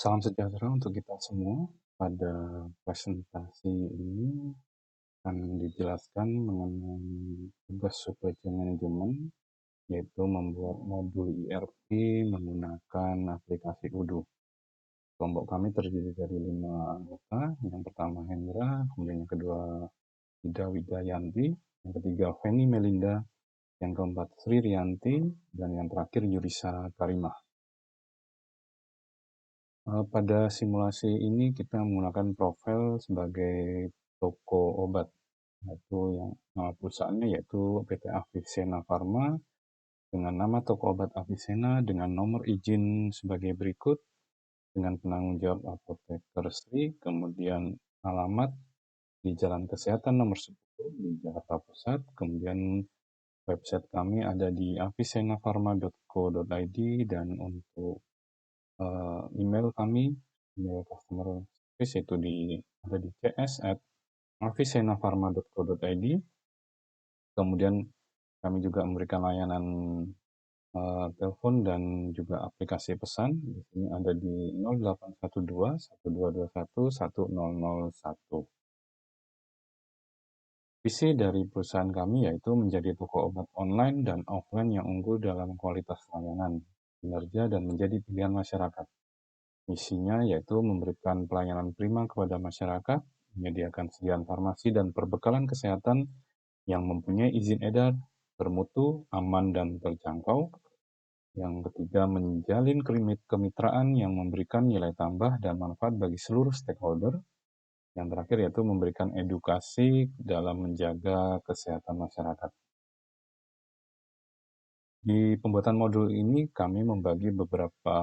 Salam sejahtera untuk kita semua. Pada presentasi ini akan dijelaskan mengenai tugas supply chain management, yaitu membuat modul ERP menggunakan aplikasi Odoo. Kelompok kami terdiri dari 5 anggota. Yang pertama Hendra, kemudian yang kedua Ida Widayanti, yang ketiga Feni Melinda, yang keempat Sri Rianti, dan yang terakhir Yurisa Karimah. Pada simulasi ini kita menggunakan profil sebagai toko obat, yaitu yang nama perusahaannya yaitu PT Avicenna Pharma dengan nama toko obat Avicenna dengan nomor izin sebagai berikut dengan penanggung jawab Apoteker Sri, kemudian alamat di Jalan Kesehatan nomor 10 di Jakarta Pusat, kemudian website kami ada di avicennafarma.co.id dan untuk email kami, email customer service itu ada di cs@avicennafarma.co.id. Kemudian kami juga memberikan layanan telepon dan juga aplikasi pesan. Di sini ada di 0812 1221 1001. Visi dari perusahaan kami yaitu menjadi toko obat online dan offline yang unggul dalam kualitas layanan, kinerja, dan menjadi pilihan masyarakat. Misinya yaitu memberikan pelayanan prima kepada masyarakat, menyediakan sediaan farmasi dan perbekalan kesehatan yang mempunyai izin edar, bermutu, aman, dan terjangkau. Yang ketiga, menjalin kemitraan yang memberikan nilai tambah dan manfaat bagi seluruh stakeholder. Yang terakhir yaitu memberikan edukasi dalam menjaga kesehatan masyarakat. Di pembuatan modul ini kami membagi beberapa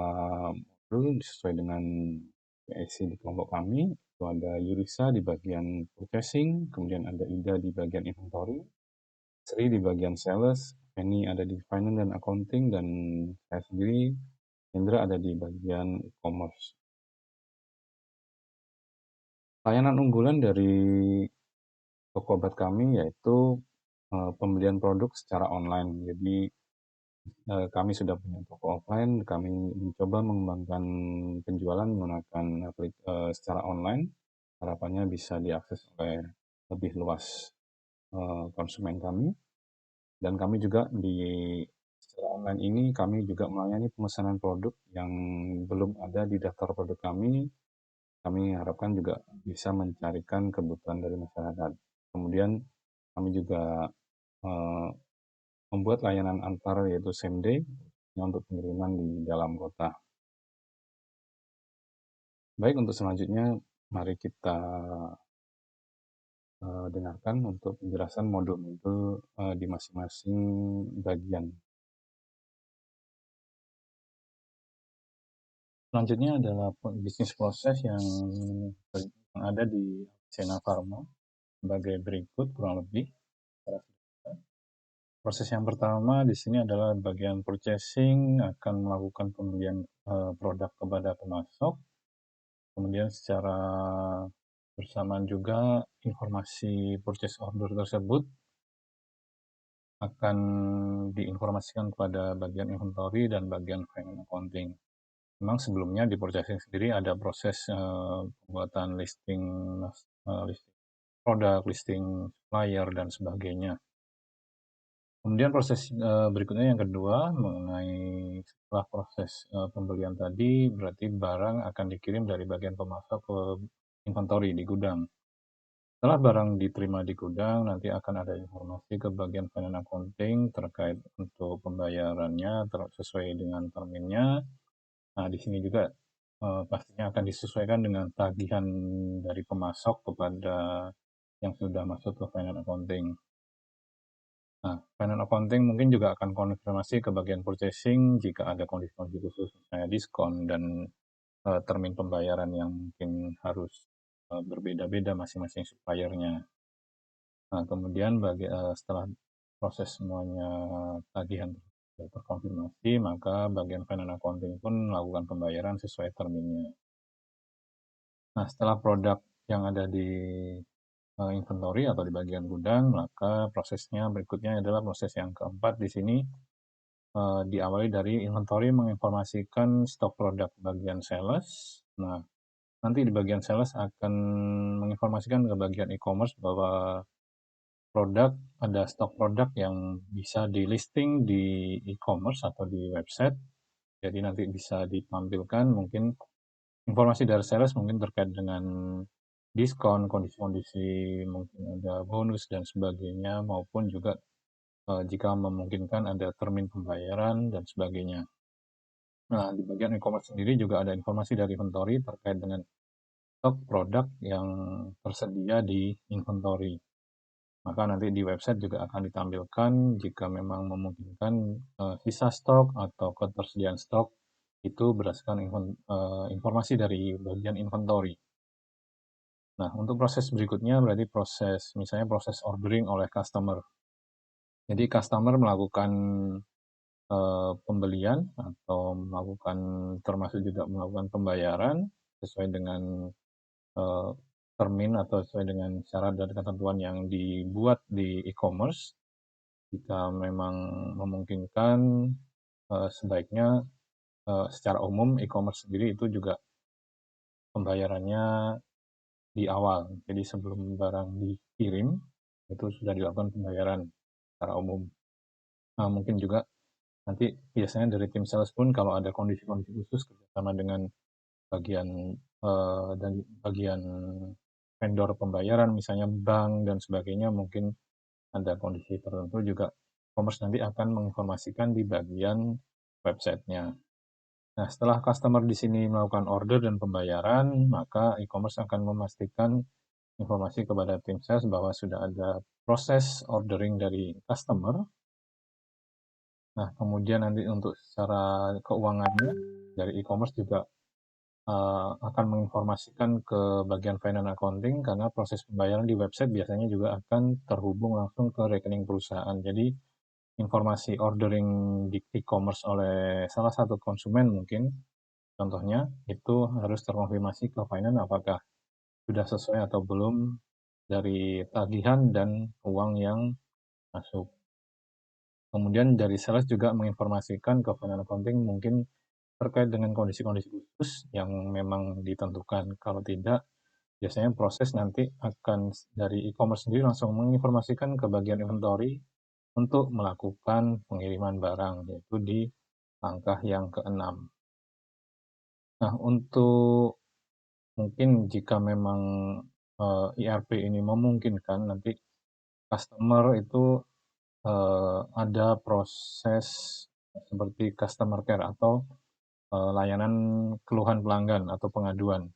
modul sesuai dengan PSI di kelompok kami. Itu ada Yurisa di bagian purchasing, kemudian ada Ida di bagian inventory, Sri di bagian sales, Penny ada di finance dan accounting, dan saya sendiri, Hendra, ada di bagian e-commerce. Layanan unggulan dari toko obat kami yaitu pembelian produk secara online. Jadi kami sudah punya toko offline, kami mencoba mengembangkan penjualan menggunakan secara online. Harapannya bisa diakses oleh lebih luas konsumen kami. Dan kami juga secara online ini kami juga melayani pemesanan produk yang belum ada di daftar produk kami. Kami harapkan juga bisa mencarikan kebutuhan dari masyarakat. Kemudian kami juga membuat layanan antar yaitu same day untuk pengiriman di dalam kota. Baik, untuk selanjutnya mari kita dengarkan untuk penjelasan modul-modul di masing-masing bagian. Selanjutnya adalah bisnis proses yang ada di Avicenna Pharma sebagai berikut kurang lebih. Proses yang pertama di sini adalah bagian purchasing akan melakukan pembelian produk kepada pemasok. Kemudian secara bersamaan juga informasi purchase order tersebut akan diinformasikan kepada bagian inventory dan bagian finance accounting. Memang sebelumnya di purchasing sendiri ada proses pembuatan listing produk, listing supplier, dan sebagainya. Kemudian proses berikutnya yang kedua mengenai setelah proses pembelian tadi, berarti barang akan dikirim dari bagian pemasok ke inventory di gudang. Setelah barang diterima di gudang, nanti akan ada informasi ke bagian finance accounting terkait untuk pembayarannya sesuai dengan terminnya. Nah, di sini juga pastinya akan disesuaikan dengan tagihan dari pemasok kepada yang sudah masuk ke finance accounting. Nah, finance accounting mungkin juga akan konfirmasi ke bagian purchasing jika ada kondisi-kondisi khusus, misalnya diskon dan termin pembayaran yang mungkin harus berbeda-beda masing-masing suppliernya. Nah, kemudian setelah proses semuanya tagihan terkonfirmasi, maka bagian finance accounting pun melakukan pembayaran sesuai terminnya. Nah, setelah produk yang ada di inventory atau di bagian gudang, maka prosesnya berikutnya adalah proses yang keempat di sini, diawali dari inventory menginformasikan stok produk bagian sales. Nah, nanti di bagian sales akan menginformasikan ke bagian e-commerce bahwa ada stok produk yang bisa di listing di e-commerce atau di website. Jadi nanti bisa ditampilkan mungkin informasi dari sales mungkin terkait dengan diskon, kondisi-kondisi, mungkin ada bonus dan sebagainya, maupun juga jika memungkinkan ada termin pembayaran dan sebagainya. Nah, di bagian e-commerce sendiri juga ada informasi dari inventory terkait dengan stok produk yang tersedia di inventory. Maka nanti di website juga akan ditampilkan jika memang memungkinkan sisa stok atau ketersediaan stok itu berdasarkan informasi dari bagian inventory. Nah, untuk proses berikutnya berarti misalnya proses ordering oleh customer. Jadi customer melakukan pembelian atau termasuk juga melakukan pembayaran sesuai dengan termin atau sesuai dengan syarat dan ketentuan yang dibuat di e-commerce. Jika memang memungkinkan, sebaiknya secara umum e-commerce sendiri itu juga pembayarannya di awal. Jadi sebelum barang dikirim, itu sudah dilakukan pembayaran secara umum. Nah, mungkin juga nanti biasanya dari tim sales pun kalau ada kondisi-kondisi khusus kerjasama dengan bagian dan bagian vendor pembayaran, misalnya bank dan sebagainya, mungkin ada kondisi tertentu juga e-commerce nanti akan menginformasikan di bagian websitenya. Nah, setelah customer di sini melakukan order dan pembayaran, maka e-commerce akan memastikan informasi kepada tim sales bahwa sudah ada proses ordering dari customer. Nah, kemudian nanti untuk secara keuangannya dari e-commerce juga akan menginformasikan ke bagian finance accounting karena proses pembayaran di website biasanya juga akan terhubung langsung ke rekening perusahaan. Jadi informasi ordering di e-commerce oleh salah satu konsumen mungkin contohnya itu harus terkonfirmasi ke finance apakah sudah sesuai atau belum dari tagihan dan uang yang masuk. Kemudian dari sales juga menginformasikan ke finance accounting mungkin terkait dengan kondisi-kondisi khusus yang memang ditentukan. Kalau tidak, biasanya proses nanti akan dari e-commerce sendiri langsung menginformasikan ke bagian inventory untuk melakukan pengiriman barang, yaitu di langkah yang keenam. Nah, untuk mungkin jika memang ERP ini memungkinkan, nanti customer itu ada proses seperti customer care atau layanan keluhan pelanggan atau pengaduan.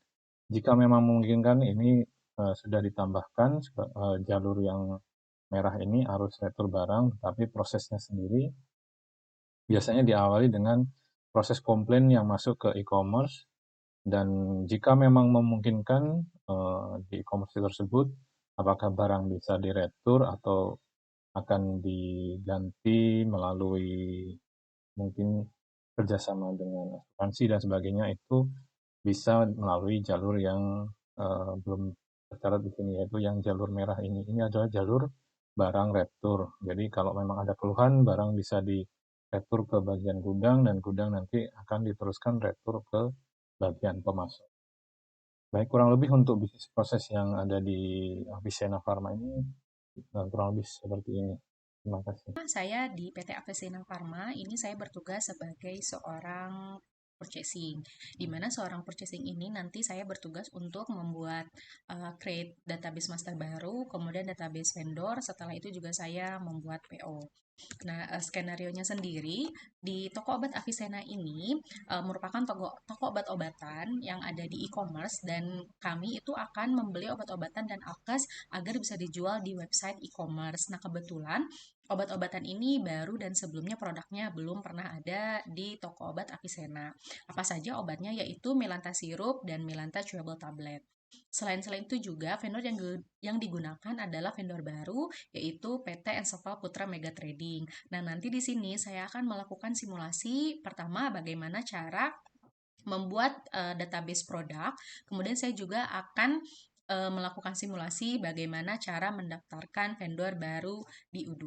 Jika memang memungkinkan ini sudah ditambahkan jalur yang merah ini arus retur barang, tapi prosesnya sendiri biasanya diawali dengan proses komplain yang masuk ke e-commerce dan jika memang memungkinkan di e-commerce tersebut apakah barang bisa diretur atau akan diganti melalui mungkin kerjasama dengan asuransi dan sebagainya itu bisa melalui jalur yang belum tercatat di sini yaitu yang jalur merah ini. Ini adalah jalur barang retur. Jadi kalau memang ada keluhan barang bisa di retur ke bagian gudang dan gudang nanti akan diteruskan retur ke bagian pemasok. Baik, kurang lebih untuk bisnis proses yang ada di Avicenna Pharma ini kurang lebih seperti ini. Terima kasih. Saya di PT Avesena Pharma ini saya bertugas sebagai seorang purchasing, di mana seorang purchasing ini nanti saya bertugas untuk membuat create database master baru, kemudian database vendor, setelah itu juga saya membuat PO. Nah, skenarionya sendiri di toko obat Avicenna ini merupakan toko obat-obatan yang ada di e-commerce dan kami itu akan membeli obat-obatan dan alkes agar bisa dijual di website e-commerce. Nah, kebetulan obat-obatan ini baru dan sebelumnya produknya belum pernah ada di toko obat Avicenna. Apa saja obatnya yaitu Melanta sirup dan Melanta chewable tablet. Selain itu juga vendor yang digunakan adalah vendor baru yaitu PT Ensopal Putra Mega Trading. Nah, nanti di sini saya akan melakukan simulasi pertama bagaimana cara membuat database produk. Kemudian saya juga akan melakukan simulasi bagaimana cara mendaftarkan vendor baru di Udu.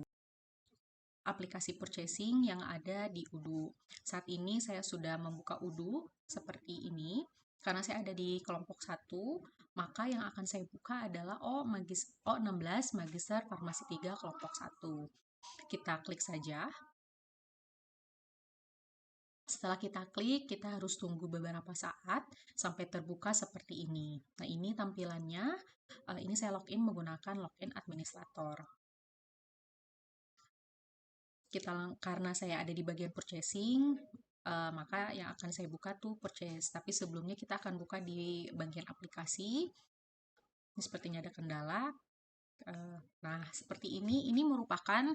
Aplikasi purchasing yang ada di Udu. Saat ini saya sudah membuka Udu seperti ini. Karena saya ada di kelompok 1, maka yang akan saya buka adalah O16 Magister Farmasi 3 kelompok 1. Kita klik saja. Setelah kita klik, kita harus tunggu beberapa saat sampai terbuka seperti ini. Nah, ini tampilannya. Ini saya login menggunakan login administrator. Karena saya ada di bagian purchasing, maka yang akan saya buka tuh purchase. Tapi sebelumnya kita akan buka di bagian aplikasi. Ini sepertinya ada kendala. Nah, seperti ini merupakan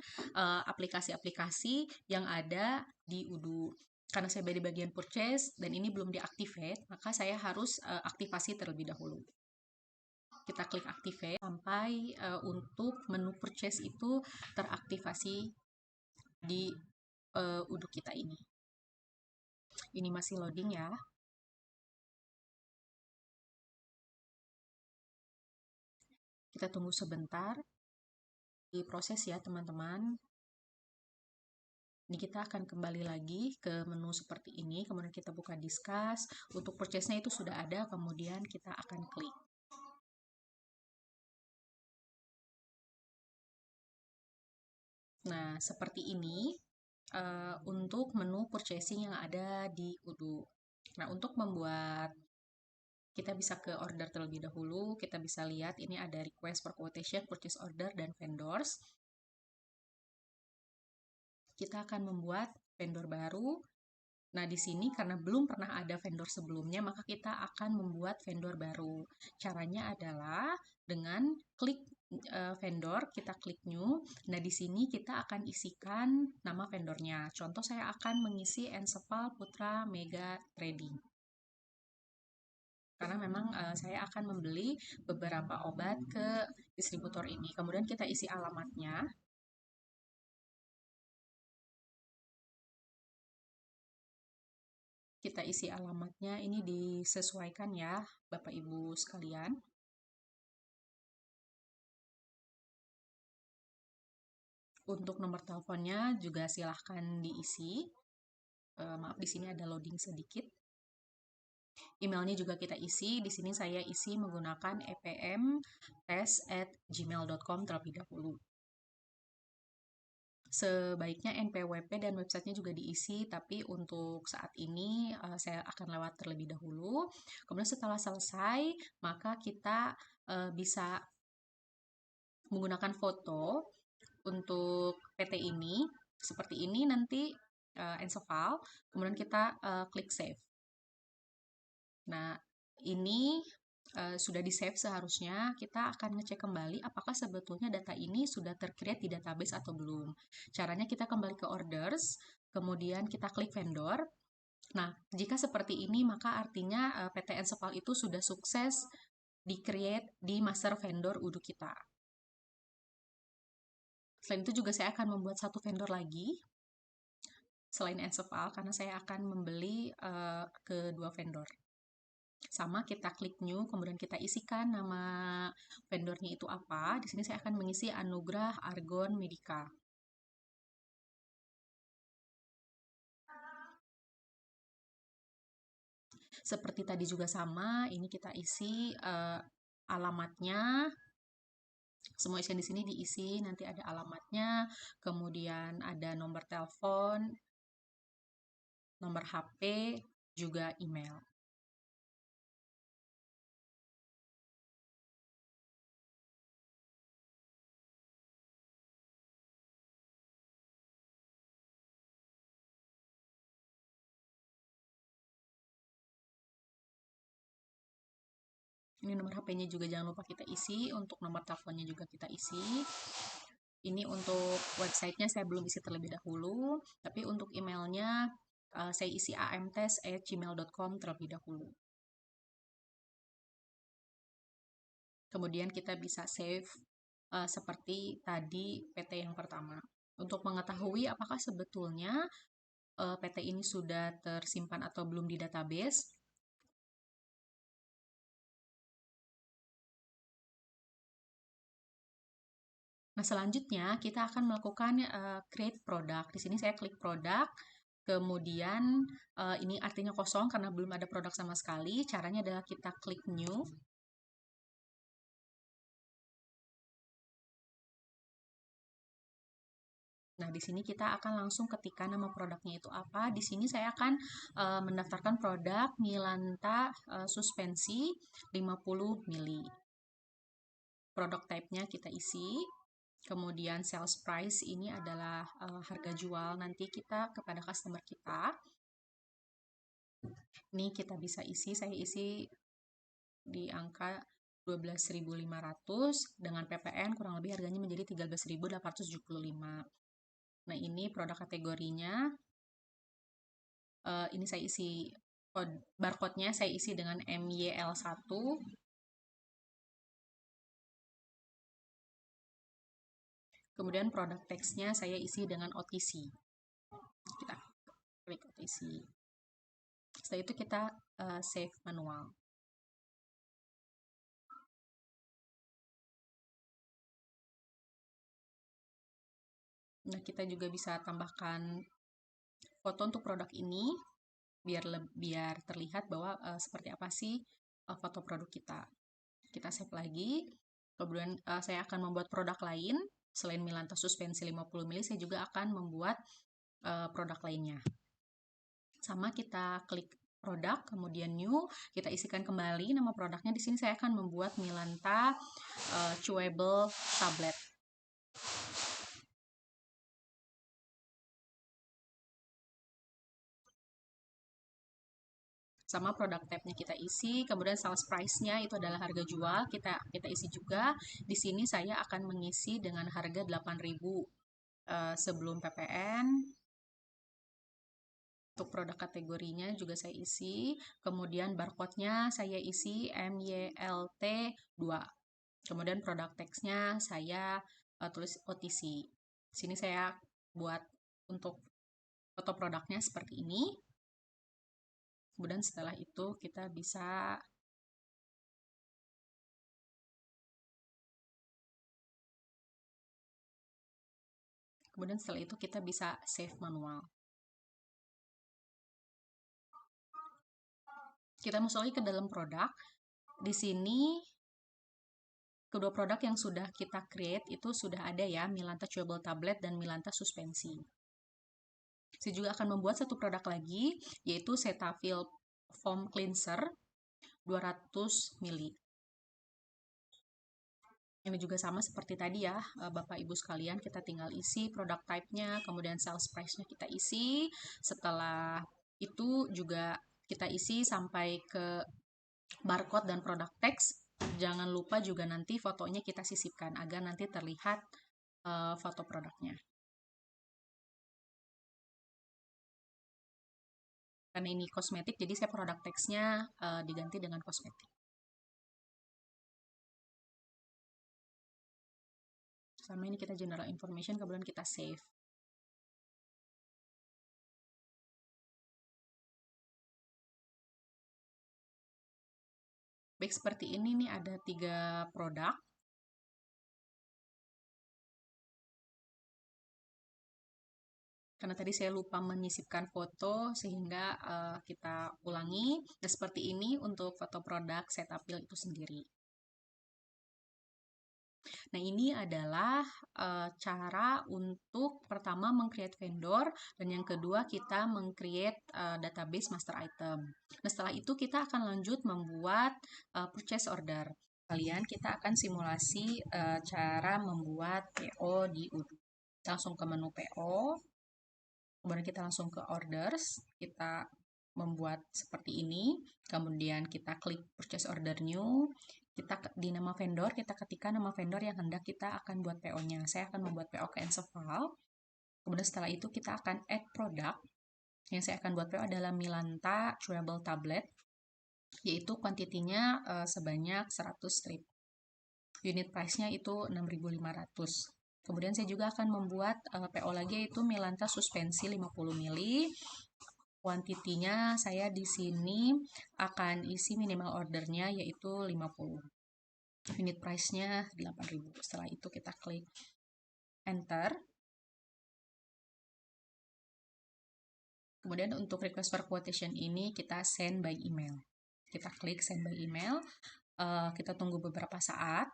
aplikasi-aplikasi yang ada di Udu. Karena saya di bagian purchase dan ini belum diactivate, maka saya harus aktivasi terlebih dahulu. Kita klik activate sampai untuk menu purchase itu teraktivasi di Udu kita ini. Ini masih loading ya. Kita tunggu sebentar. Diproses ya teman-teman. Ini kita akan kembali lagi ke menu seperti ini, kemudian kita buka discuss. Untuk purchase-nya itu sudah ada, kemudian kita akan klik. Nah, seperti ini untuk menu purchasing yang ada di Udu. Nah, untuk membuat kita bisa ke order terlebih dahulu, kita bisa lihat ini ada request for quotation, purchase order, dan vendors. Kita akan membuat vendor baru. Nah, di sini karena belum pernah ada vendor sebelumnya, maka kita akan membuat vendor baru. Caranya adalah dengan klik vendor, kita klik new. Nah, di sini kita akan isikan nama vendornya. Contoh saya akan mengisi Encepal Putra Mega Trading. Karena memang saya akan membeli beberapa obat ke distributor ini. Kemudian kita isi alamatnya. Kita isi alamatnya, ini disesuaikan ya Bapak Ibu sekalian. Untuk nomor teleponnya juga silahkan diisi. Maaf, di sini ada loading sedikit. Emailnya juga kita isi. Di sini saya isi menggunakan epmtest@gmail.com terlebih dahulu. Sebaiknya NPWP dan websitenya juga diisi, tapi untuk saat ini saya akan lewat terlebih dahulu. Kemudian setelah selesai, maka kita bisa menggunakan foto untuk PT ini. Seperti ini nanti Encepal, kemudian kita klik save. Nah, ini sudah di-save seharusnya. Kita akan ngecek kembali apakah sebetulnya data ini sudah tercreate di database atau belum. Caranya kita kembali ke orders, kemudian kita klik vendor. Nah, jika seperti ini, maka artinya PT Encepal itu sudah sukses di-create di master vendor Udu kita. Selain itu juga saya akan membuat satu vendor lagi, selain Encepal, karena saya akan membeli kedua vendor. Sama, kita klik new, kemudian kita isikan nama vendornya itu apa. Di sini saya akan mengisi Anugrah Argon Medica. Seperti tadi juga sama, ini kita isi alamatnya. Semua isian di sini diisi, nanti ada alamatnya, kemudian ada nomor telepon, nomor HP, juga email. Ini nomor HP-nya juga jangan lupa kita isi, untuk nomor teleponnya juga kita isi. Ini untuk websitenya saya belum isi terlebih dahulu, tapi untuk emailnya saya isi amtest@gmail.com terlebih dahulu. Kemudian kita bisa save seperti tadi PT yang pertama. Untuk mengetahui apakah sebetulnya PT ini sudah tersimpan atau belum di database, nah, selanjutnya kita akan melakukan create product. Di sini saya klik produk. Kemudian ini artinya kosong karena belum ada produk sama sekali. Caranya adalah kita klik new. Nah, di sini kita akan langsung ketikkan nama produknya itu apa. Di sini saya akan mendaftarkan produk Milanta suspensi 50 mili. Produk type-nya kita isi. Kemudian sales price ini adalah harga jual nanti kita kepada customer kita. Ini kita bisa isi, saya isi di angka 12.500 dengan PPN kurang lebih harganya menjadi 13.875. Nah, ini produk kategorinya. Ini saya isi barcode-nya saya isi dengan MYL1. Kemudian produk teksnya saya isi dengan OTC. Kita klik OTC. Setelah itu kita save manual. Nah, kita juga bisa tambahkan foto untuk produk ini biar terlihat bahwa seperti apa sih foto produk kita. Kita save lagi. Kemudian saya akan membuat produk lain selain Milanta suspensi 50 mili, saya juga akan membuat produk lainnya. Sama kita klik produk, kemudian new, kita isikan kembali nama produknya. Di sini saya akan membuat Milanta chewable tablet. Sama produk tab-nya kita isi, kemudian sales price-nya itu adalah harga jual, kita isi juga. Di sini saya akan mengisi dengan harga 8.000 sebelum PPN. Untuk produk kategorinya juga saya isi, kemudian barcode-nya saya isi MYLT2. Kemudian produk teksnya saya tulis OTC. Di sini saya buat untuk foto produknya seperti ini. Kemudian setelah itu kita bisa save manual. Kita masuk lagi ke dalam produk. Di sini kedua produk yang sudah kita create itu sudah ada ya, Milanta chewable tablet dan Milanta suspensi. Saya juga akan membuat satu produk lagi, yaitu Cetaphil foam cleanser 200 mili. Ini juga sama seperti tadi ya, Bapak Ibu sekalian, kita tinggal isi produk type-nya, kemudian sales price-nya kita isi. Setelah itu juga kita isi sampai ke barcode dan produk teks. Jangan lupa juga nanti fotonya kita sisipkan agar nanti terlihat foto produknya. Karena ini kosmetik, jadi saya produk teksnya diganti dengan kosmetik. Sama ini kita general information, kemudian kita save. Baik, seperti ini nih ada 3 produk. Karena tadi saya lupa menyisipkan foto sehingga kita ulangi. Nah, seperti ini untuk foto produk Cetaphil itu sendiri. Nah, ini adalah cara untuk pertama meng-create vendor dan yang kedua kita meng-create database master item. Nah, setelah itu kita akan lanjut membuat purchase order. Kalian kita akan simulasi cara membuat PO di Odoo. Langsung ke menu PO. Kemudian kita langsung ke orders, kita membuat seperti ini, kemudian kita klik purchase order new, kita di nama vendor, kita ketikkan nama vendor yang hendak kita akan buat PO-nya. Saya akan membuat PO ke Enseval, kemudian setelah itu kita akan add product, yang saya akan buat PO adalah Milanta chewable tablet, yaitu kuantitinya sebanyak 100 strip. Unit price-nya itu 6.500. Kemudian saya juga akan membuat PO lagi yaitu Milanta suspensi 50 mili. Kuantitinya saya di sini akan isi minimal ordernya yaitu 50. Unit price-nya 8.000. Setelah itu kita klik enter. Kemudian untuk request for quotation ini kita send by email. Kita klik send by email, kita tunggu beberapa saat,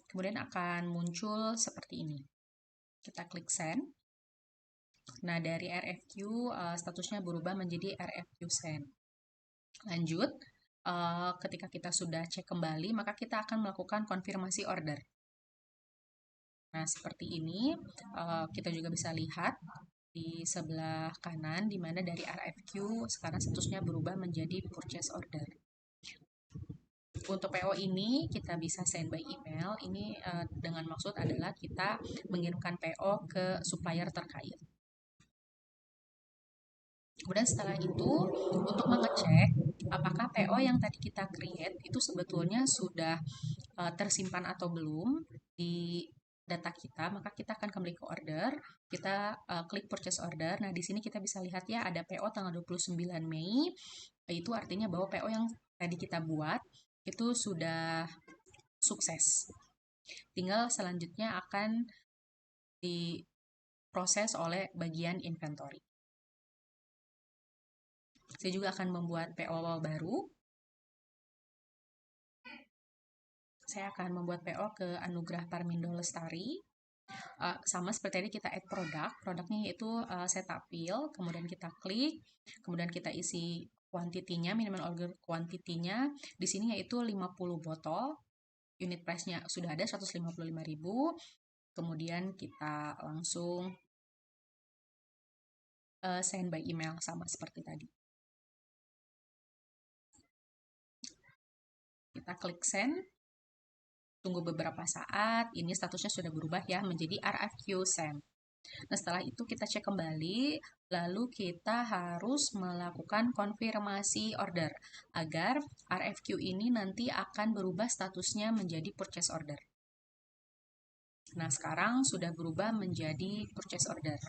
kemudian akan muncul seperti ini. Kita klik send. Nah, dari RFQ statusnya berubah menjadi RFQ send. Lanjut, ketika kita sudah cek kembali, maka kita akan melakukan konfirmasi order. Nah, seperti ini, kita juga bisa lihat di sebelah kanan, di mana dari RFQ sekarang statusnya berubah menjadi purchase order. Untuk PO ini kita bisa send by email. Ini dengan maksud adalah kita mengirimkan PO ke supplier terkait. Kemudian setelah itu, untuk mengecek apakah PO yang tadi kita create itu sebetulnya sudah tersimpan atau belum di data kita, maka kita akan kembali ke order, kita klik purchase order. Nah, di sini kita bisa lihat ya ada PO tanggal 29 Mei, itu artinya bahwa PO yang tadi kita buat itu sudah sukses. Tinggal selanjutnya akan diproses oleh bagian inventory. Saya juga akan membuat PO baru. Saya akan membuat PO ke Anugrah Parmindo Lestari. Sama seperti tadi kita add produk, produknya yaitu Cetaphil, kemudian kita klik, kemudian kita isi kuantitinya, minimal order kuantitinya, di sini yaitu 50 botol, unit price-nya sudah ada 155.000, kemudian kita langsung send by email sama seperti tadi. Kita klik send, tunggu beberapa saat, ini statusnya sudah berubah ya menjadi RFQ send. Nah, setelah itu kita cek kembali, lalu kita harus melakukan konfirmasi order agar RFQ ini nanti akan berubah statusnya menjadi purchase order. Nah, sekarang sudah berubah menjadi purchase order.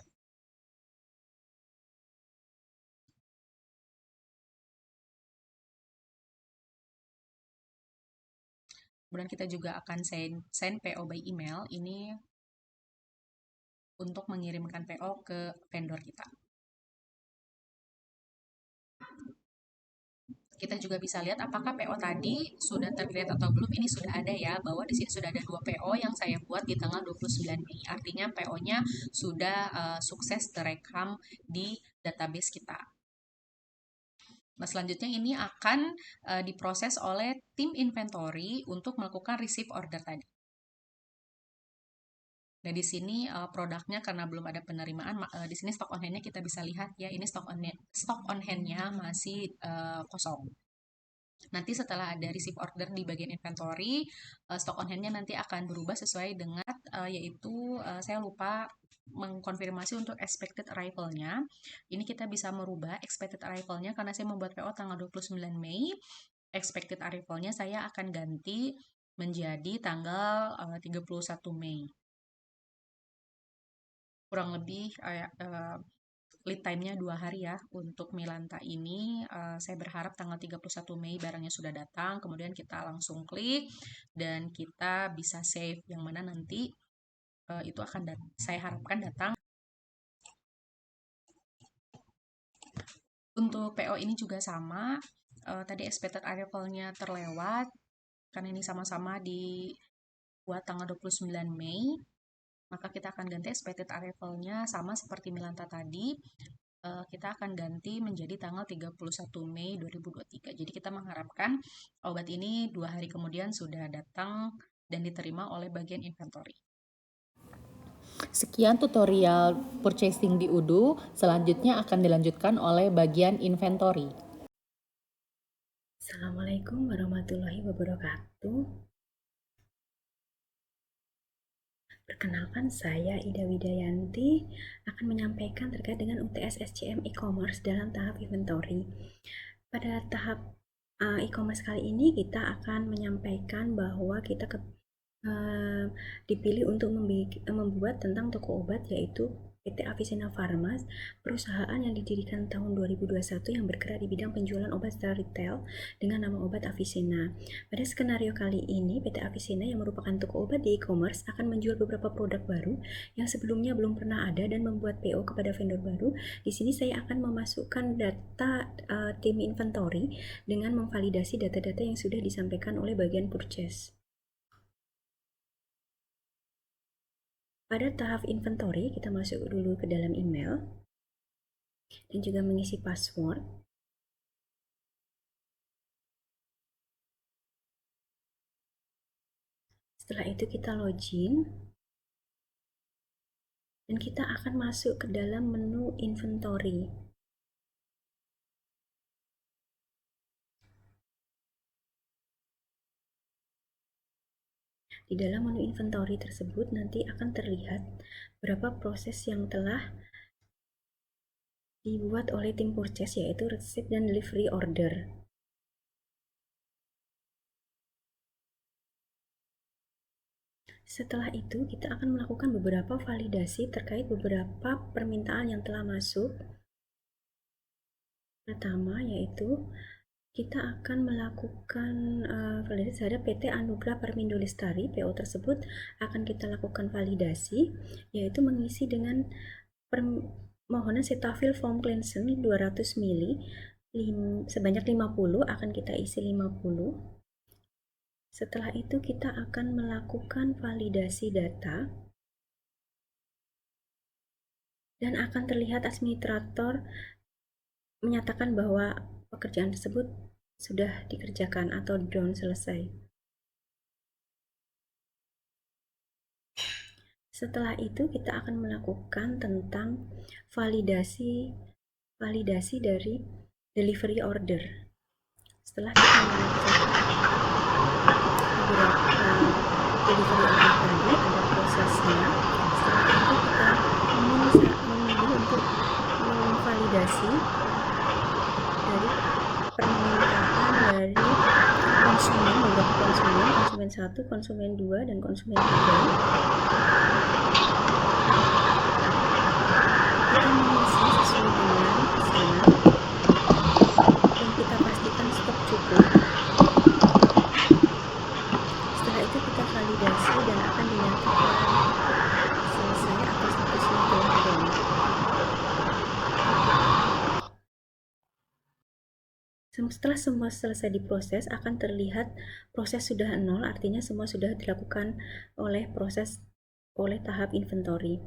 Kemudian kita juga akan send PO by email, ini untuk mengirimkan PO ke vendor kita. Kita juga bisa lihat apakah PO tadi sudah tercreate atau belum. Ini sudah ada ya, bahwa di sini sudah ada 2 PO yang saya buat di tanggal 29 Mei. Artinya PO-nya sudah sukses terekam di database kita. Nah, selanjutnya ini akan diproses oleh tim inventory untuk melakukan receive order tadi. Nah, di sini produknya karena belum ada penerimaan, di sini stock on hand-nya kita bisa lihat ya, ini stock on hand-nya masih kosong. Nanti setelah ada receive order di bagian inventory, stock on hand-nya nanti akan berubah sesuai dengan yaitu saya lupa mengkonfirmasi untuk expected arrival-nya. Ini kita bisa merubah expected arrival-nya karena saya membuat PO tanggal 29 Mei. Expected arrival-nya saya akan ganti menjadi tanggal 31 Mei. Kurang lebih lead time-nya 2 hari ya untuk Milanta ini. Saya berharap tanggal 31 Mei barangnya sudah datang, kemudian kita langsung klik dan kita bisa save, yang mana nanti itu akan saya harapkan datang. Untuk PO ini juga sama, tadi expected arrival-nya terlewat karena ini sama-sama dibuat tanggal 29 Mei, maka kita akan ganti expected arrival-nya sama seperti Milanta tadi. Kita akan ganti menjadi tanggal 31 Mei 2023. Jadi kita mengharapkan obat ini 2 hari kemudian sudah datang dan diterima oleh bagian inventory. Sekian tutorial purchasing di Udu, selanjutnya akan dilanjutkan oleh bagian inventory. Assalamualaikum warahmatullahi wabarakatuh. Perkenalkan, saya Ida Widayanti akan menyampaikan terkait dengan UTS SCM e-commerce dalam tahap inventory. Pada tahap e-commerce kali ini kita akan menyampaikan bahwa kita dipilih untuk membuat tentang toko obat, yaitu PT Avicenna Pharma, perusahaan yang didirikan tahun 2021 yang bergerak di bidang penjualan obat secara retail dengan nama obat Avicenna. Pada skenario kali ini, PT Avicenna yang merupakan toko obat di e-commerce akan menjual beberapa produk baru yang sebelumnya belum pernah ada dan membuat PO kepada vendor baru. Di sini saya akan memasukkan data tim inventory dengan memvalidasi data-data yang sudah disampaikan oleh bagian purchase. Pada tahap inventory, kita masuk dulu ke dalam email dan juga mengisi password. Setelah itu kita login dan kita akan masuk ke dalam menu inventory. Di dalam menu inventory tersebut nanti akan terlihat berapa proses yang telah dibuat oleh tim purchase, yaitu receipt dan delivery order. Setelah itu kita akan melakukan beberapa validasi terkait beberapa permintaan yang telah masuk. Pertama yaitu kita akan melakukan validasi terhadap PT Anugrah Permindo Lestari. PO tersebut akan kita lakukan validasi, yaitu mengisi dengan permohonan Cetaphil Foam Cleanser 200 ml sebanyak 50, akan kita isi 50. Setelah itu kita akan melakukan validasi data dan akan terlihat administrator menyatakan bahwa pekerjaan tersebut sudah dikerjakan atau done, selesai. Setelah itu kita akan melakukan tentang validasi dari delivery order. Setelah kita mengecek beberapa delivery order tadi, ada prosesnya. Setelah itu kita memilih untuk memvalidasi dari permintaan dari konsumen, beberapa konsumen 1, konsumen 2, dan konsumen 3. Kita mengisi sesuai dengan pesanan dan kita pastikan stok cukup. Setelah itu kita validasi dan akan dinyatakan selesai atau statusnya telah done. Setelah semua selesai diproses, akan terlihat proses sudah 0, artinya semua sudah dilakukan oleh tahap inventory.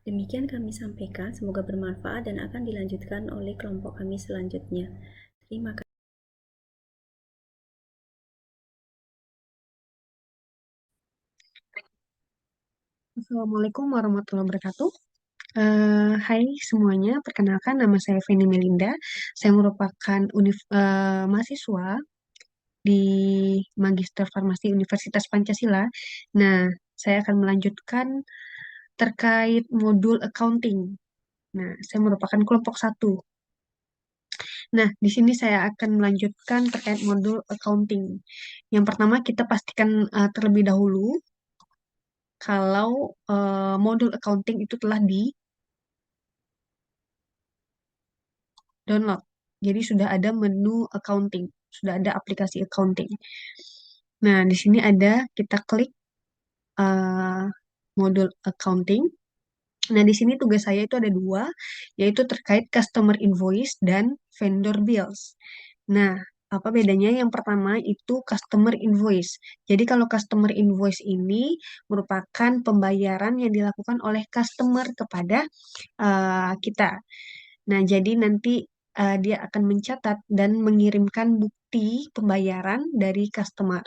Demikian kami sampaikan, semoga bermanfaat dan akan dilanjutkan oleh kelompok kami selanjutnya. Terima kasih. Assalamualaikum warahmatullahi wabarakatuh. Hai semuanya, perkenalkan nama saya Feni Melinda. Saya merupakan mahasiswa di Magister Farmasi Universitas Pancasila. Nah, saya akan melanjutkan terkait modul accounting. Nah, saya merupakan kelompok 1. Nah, di sini saya akan melanjutkan terkait modul accounting. Yang pertama, kita pastikan terlebih dahulu kalau modul accounting itu telah download. Jadi sudah ada menu accounting, sudah ada aplikasi accounting. Nah, di sini ada, kita klik modul accounting. Nah, di sini tugas saya itu ada 2, yaitu terkait customer invoice dan vendor bills. Nah, apa bedanya? Yang pertama itu customer invoice. Jadi kalau customer invoice ini merupakan pembayaran yang dilakukan oleh customer kepada kita. Nah, jadi nanti dia akan mencatat dan mengirimkan bukti pembayaran dari customer.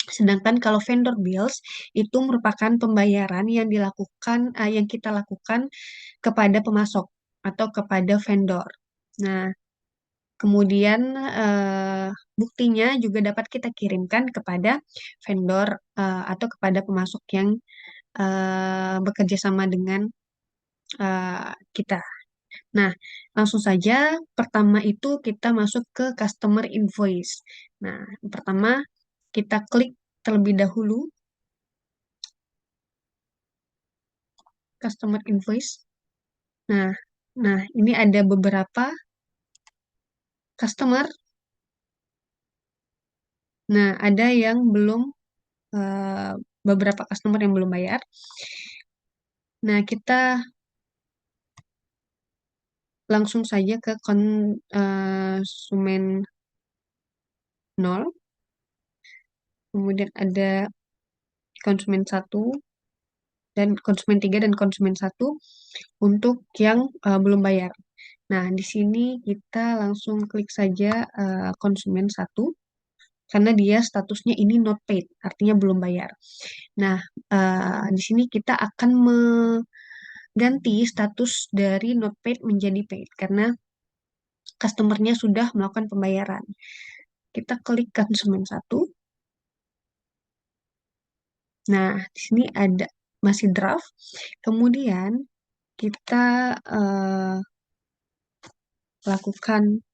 Sedangkan kalau vendor bills itu merupakan pembayaran yang yang kita lakukan kepada pemasok atau kepada vendor. Nah, kemudian buktinya juga dapat kita kirimkan kepada vendor atau kepada pemasok yang bekerja sama dengan kita. Nah, langsung saja pertama itu kita masuk ke customer invoice. Nah, pertama kita klik terlebih dahulu customer invoice. Nah, nah ini ada beberapa customer. Nah, ada yang belum, eh, beberapa customer yang belum bayar. Nah, kita langsung saja ke konsumen 0, kemudian ada konsumen 1 dan konsumen 3 dan konsumen 1 untuk yang belum bayar. Nah, di sini kita langsung klik saja konsumen 1 karena dia statusnya ini not paid, artinya belum bayar. Nah, di sini kita akan mengganti status dari not paid menjadi paid karena customernya sudah melakukan pembayaran. Kita klik konsumen 1. Nah, di sini ada masih draft. Kemudian kita lakukan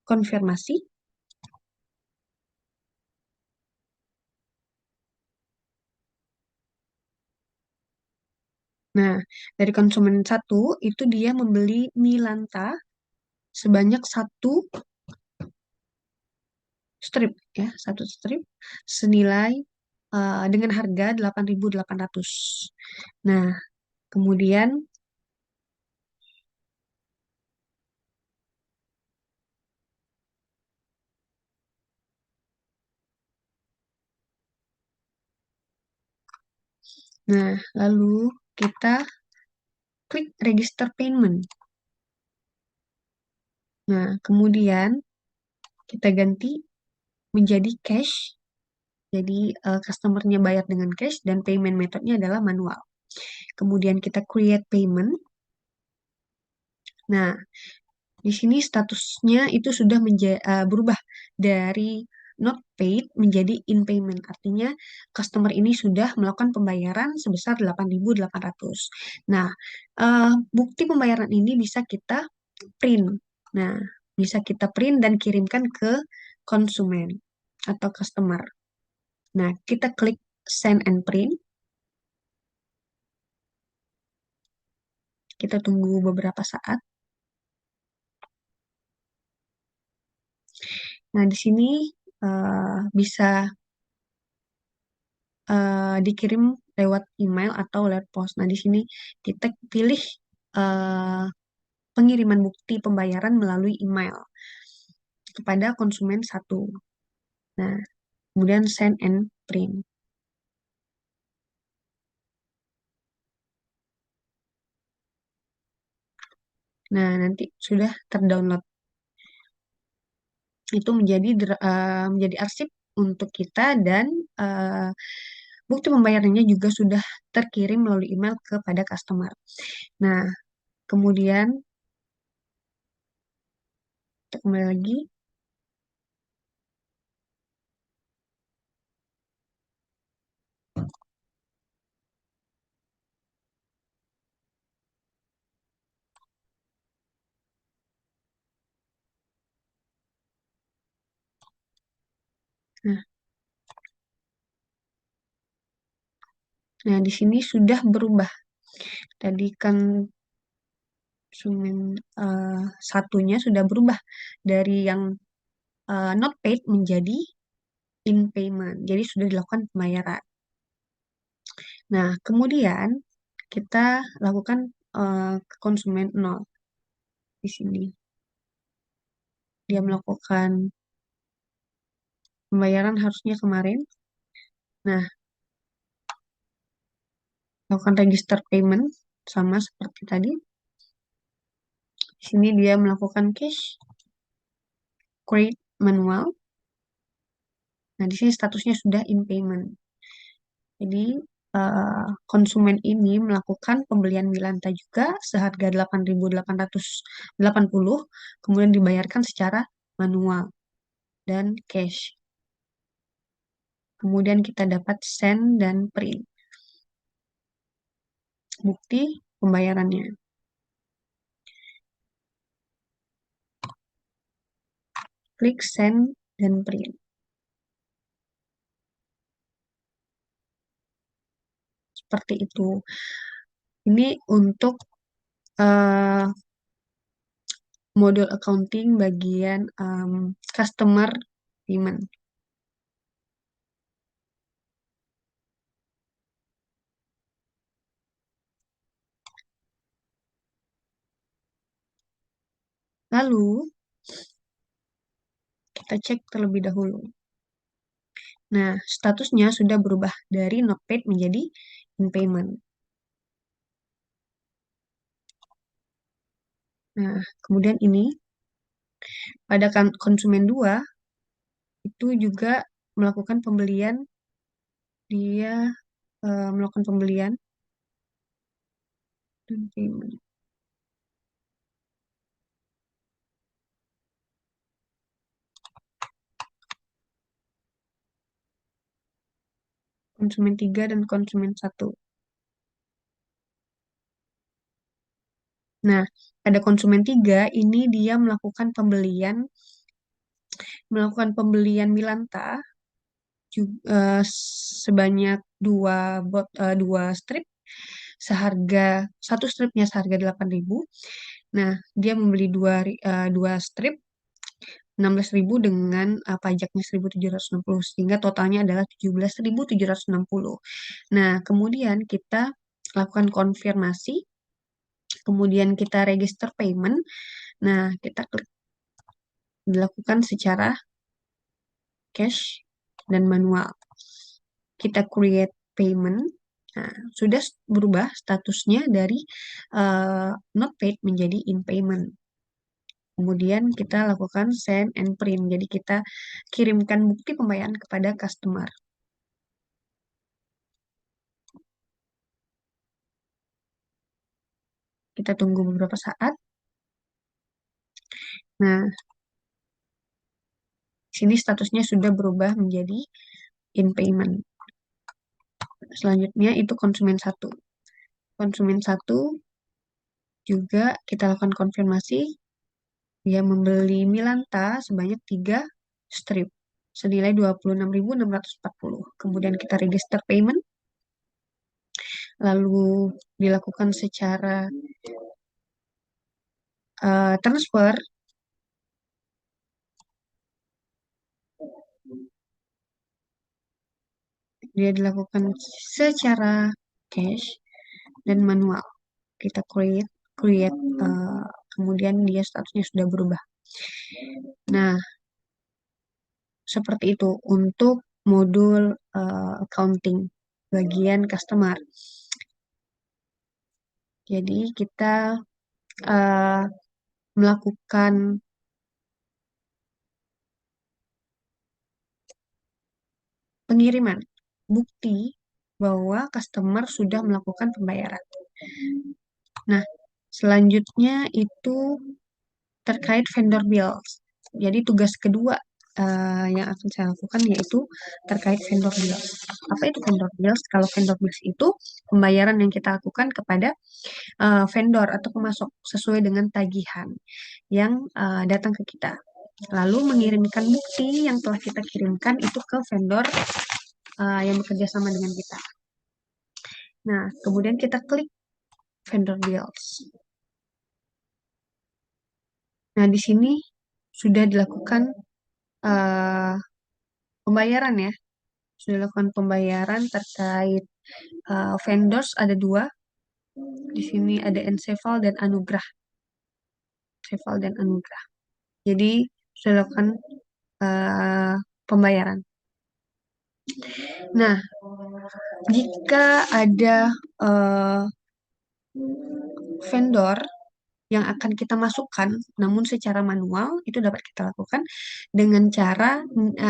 konfirmasi. Nah, dari konsumen 1 itu dia membeli mie lanta sebanyak satu strip, ya, satu strip senilai dengan harga 8.800. Nah, kemudian lalu kita klik register payment. Nah, kemudian kita ganti menjadi cash. Jadi customernya bayar dengan cash dan payment methodnya adalah manual. Kemudian kita create payment. Nah, di sini statusnya itu sudah berubah dari not paid menjadi in payment. Artinya customer ini sudah melakukan pembayaran sebesar 8.800. Nah, bukti pembayaran ini bisa kita print. Nah, bisa kita print dan kirimkan ke konsumen atau customer. Nah, kita klik send and print. Kita tunggu beberapa saat. Nah, di sini bisa dikirim lewat email atau lewat pos. Nah, di sini kita pilih eh, pengiriman bukti pembayaran melalui email kepada konsumen 1. Nah, kemudian send and print. Nah, nanti sudah terdownload. Itu menjadi arsip untuk kita dan eh, bukti pembayarannya juga sudah terkirim melalui email kepada customer. Nah, kemudian kita kembali lagi. Nah, di sini sudah berubah. Tadi kan konsumen satunya sudah berubah dari yang not paid menjadi in payment. Jadi sudah dilakukan pembayaran. Nah, kemudian kita lakukan ke konsumen 0 di sini. Dia melakukan pembayaran harusnya kemarin. Nah, lakukan register payment sama seperti tadi. Di sini dia melakukan cash, create manual. Nah, di sini statusnya sudah in payment. Jadi, konsumen ini melakukan pembelian Milanta juga seharga 8.880, kemudian dibayarkan secara manual dan cash. Kemudian kita dapat send dan print bukti pembayarannya. Klik send dan print. Seperti itu. Ini untuk eh, modul accounting bagian customer payment. Lalu kita cek terlebih dahulu. Nah, statusnya sudah berubah dari not paid menjadi in payment. Nah, kemudian ini pada konsumen 2 itu juga melakukan pembelian, dia melakukan pembelian dan payment. Konsumen 3 dan konsumen 1. Nah, pada konsumen 3 ini dia melakukan pembelian Milanta sebanyak dua strip satu stripnya seharga 8.000. Nah, dia membeli dua strip 16.000 dengan pajaknya 1.760 sehingga totalnya adalah 17.760. Nah, kemudian kita lakukan konfirmasi, kemudian kita register payment. Nah, kita klik dilakukan secara cash dan manual. Kita create payment. Nah, sudah berubah statusnya dari not paid menjadi in payment. Kemudian kita lakukan send and print. Jadi kita kirimkan bukti pembayaran kepada customer. Kita tunggu beberapa saat. Nah, sini statusnya sudah berubah menjadi in payment. Selanjutnya itu konsumen 1. Konsumen 1 juga kita lakukan konfirmasi. Dia membeli Milanta sebanyak 3 strip senilai 26.640. Kemudian kita register payment. Lalu dilakukan secara transfer. Dia dilakukan secara cash dan manual. Kita create, kemudian dia statusnya sudah berubah. Nah, seperti itu untuk modul accounting bagian customer. Jadi kita melakukan pengiriman bukti bahwa customer sudah melakukan pembayaran. Nah, selanjutnya itu terkait vendor bills. Jadi tugas kedua yang akan saya lakukan yaitu terkait vendor bills. Apa itu vendor bills? Kalau vendor bills itu pembayaran yang kita lakukan kepada vendor atau pemasok sesuai dengan tagihan yang datang ke kita. Lalu mengirimkan bukti yang telah kita kirimkan itu ke vendor yang bekerja sama dengan kita. Nah, kemudian kita klik vendor bills. Nah, di sini sudah dilakukan pembayaran ya. Sudah dilakukan pembayaran terkait vendors ada 2. Di sini ada Enseval dan Anugrah. Enseval dan Anugrah. Jadi sudah dilakukan pembayaran. Nah, jika ada vendor yang akan kita masukkan, namun secara manual, itu dapat kita lakukan dengan cara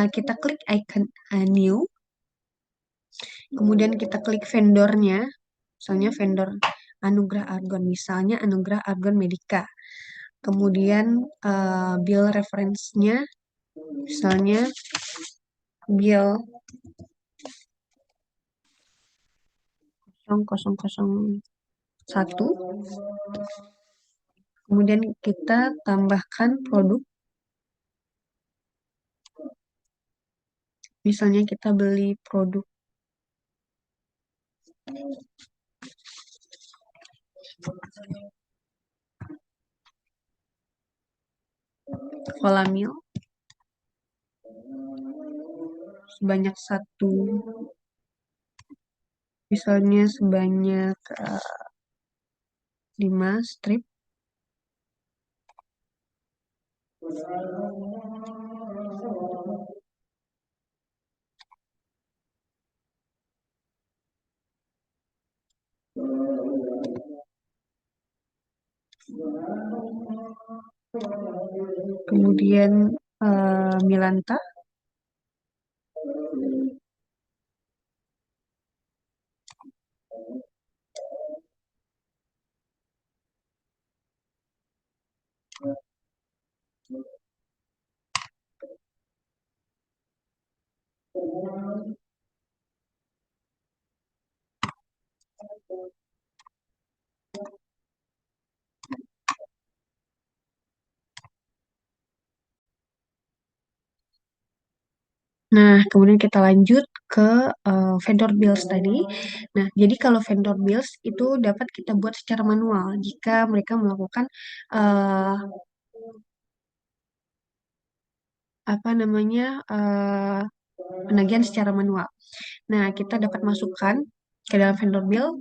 kita klik icon new, kemudian kita klik vendornya, misalnya vendor Anugrah Argon, misalnya Anugrah Argon Medica. Kemudian bill reference-nya, misalnya bill 0001. Kemudian kita tambahkan produk. Misalnya kita beli produk volamil sebanyak satu, misalnya sebanyak 5 strip. Kemudian Milanta Nah, kemudian kita lanjut ke vendor bills tadi. Nah, jadi kalau vendor bills itu dapat kita buat secara manual jika mereka melakukan uh, apa namanya penagihan secara manual. Nah, kita dapat masukkan ke dalam vendor bill.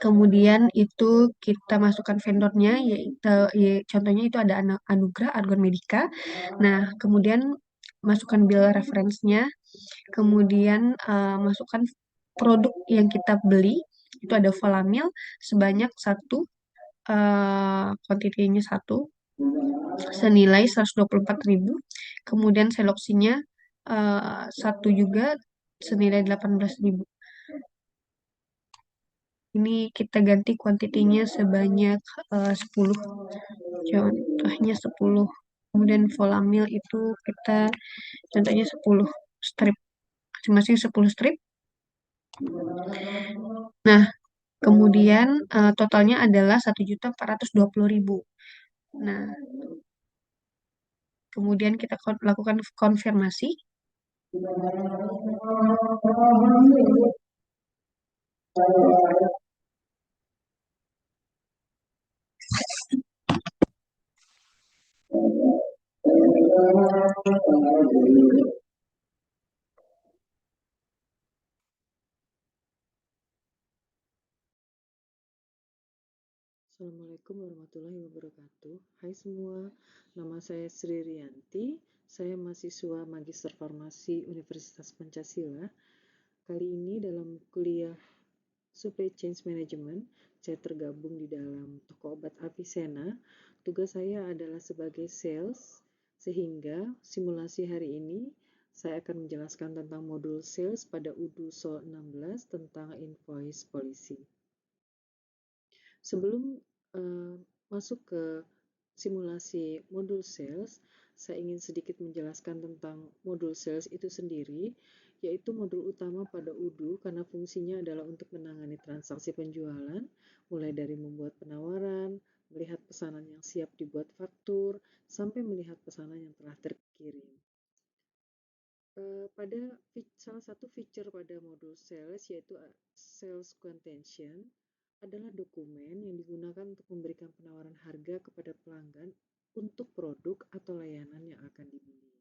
Kemudian itu kita masukkan vendornya, yaitu contohnya itu ada Anugrah, Argon Medica. Nah, kemudian masukkan bill reference-nya, kemudian masukkan produk yang kita beli, itu ada volamil sebanyak satu, kuantitinya satu, senilai 124.000. Kemudian seloksinya satu juga senilai 18.000. Ini kita ganti kuantitinya sebanyak 10. Contohnya 10. Kemudian volamil itu kita contohnya 10 strip. Masing-masing 10 strip. Nah, kemudian totalnya adalah 1.420.000. Nah, kemudian kita lakukan konfirmasi. Assalamualaikum warahmatullahi wabarakatuh. Hai semua, nama saya Sri Rianti. Saya mahasiswa Magister Farmasi Universitas Pancasila. Kali ini dalam kuliah Supply Chain Management, saya tergabung di dalam toko obat Avicenna. Tugas saya adalah sebagai sales, sehingga simulasi hari ini saya akan menjelaskan tentang modul sales pada UDU SOL 16 tentang invoice policy. Sebelum masuk ke simulasi modul sales, saya ingin sedikit menjelaskan tentang modul sales itu sendiri, yaitu modul utama pada UDU karena fungsinya adalah untuk menangani transaksi penjualan, mulai dari membuat penawaran, melihat pesanan yang siap dibuat faktur, sampai melihat pesanan yang telah terkirim. Pada salah satu feature pada modul sales yaitu sales quotation adalah dokumen yang digunakan untuk memberikan penawaran harga kepada pelanggan untuk produk atau layanan yang akan dibeli.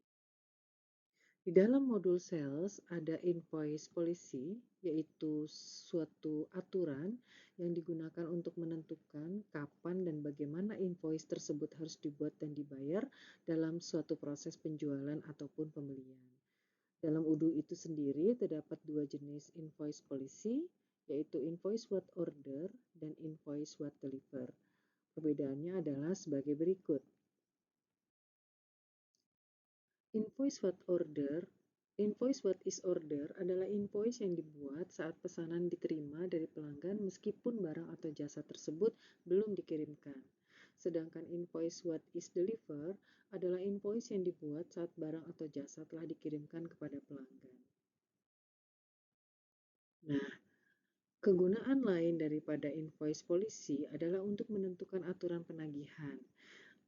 Di dalam modul sales ada invoice policy, yaitu suatu aturan yang digunakan untuk menentukan kapan dan bagaimana invoice tersebut harus dibuat dan dibayar dalam suatu proses penjualan ataupun pembelian. Dalam UDU itu sendiri terdapat dua jenis invoice policy, yaitu invoice what order dan invoice what deliver. Perbedaannya adalah sebagai berikut. Invoice what is order adalah invoice yang dibuat saat pesanan diterima dari pelanggan meskipun barang atau jasa tersebut belum dikirimkan. Sedangkan invoice what is deliver adalah invoice yang dibuat saat barang atau jasa telah dikirimkan kepada pelanggan. Nah, kegunaan lain daripada invoice policy adalah untuk menentukan aturan penagihan.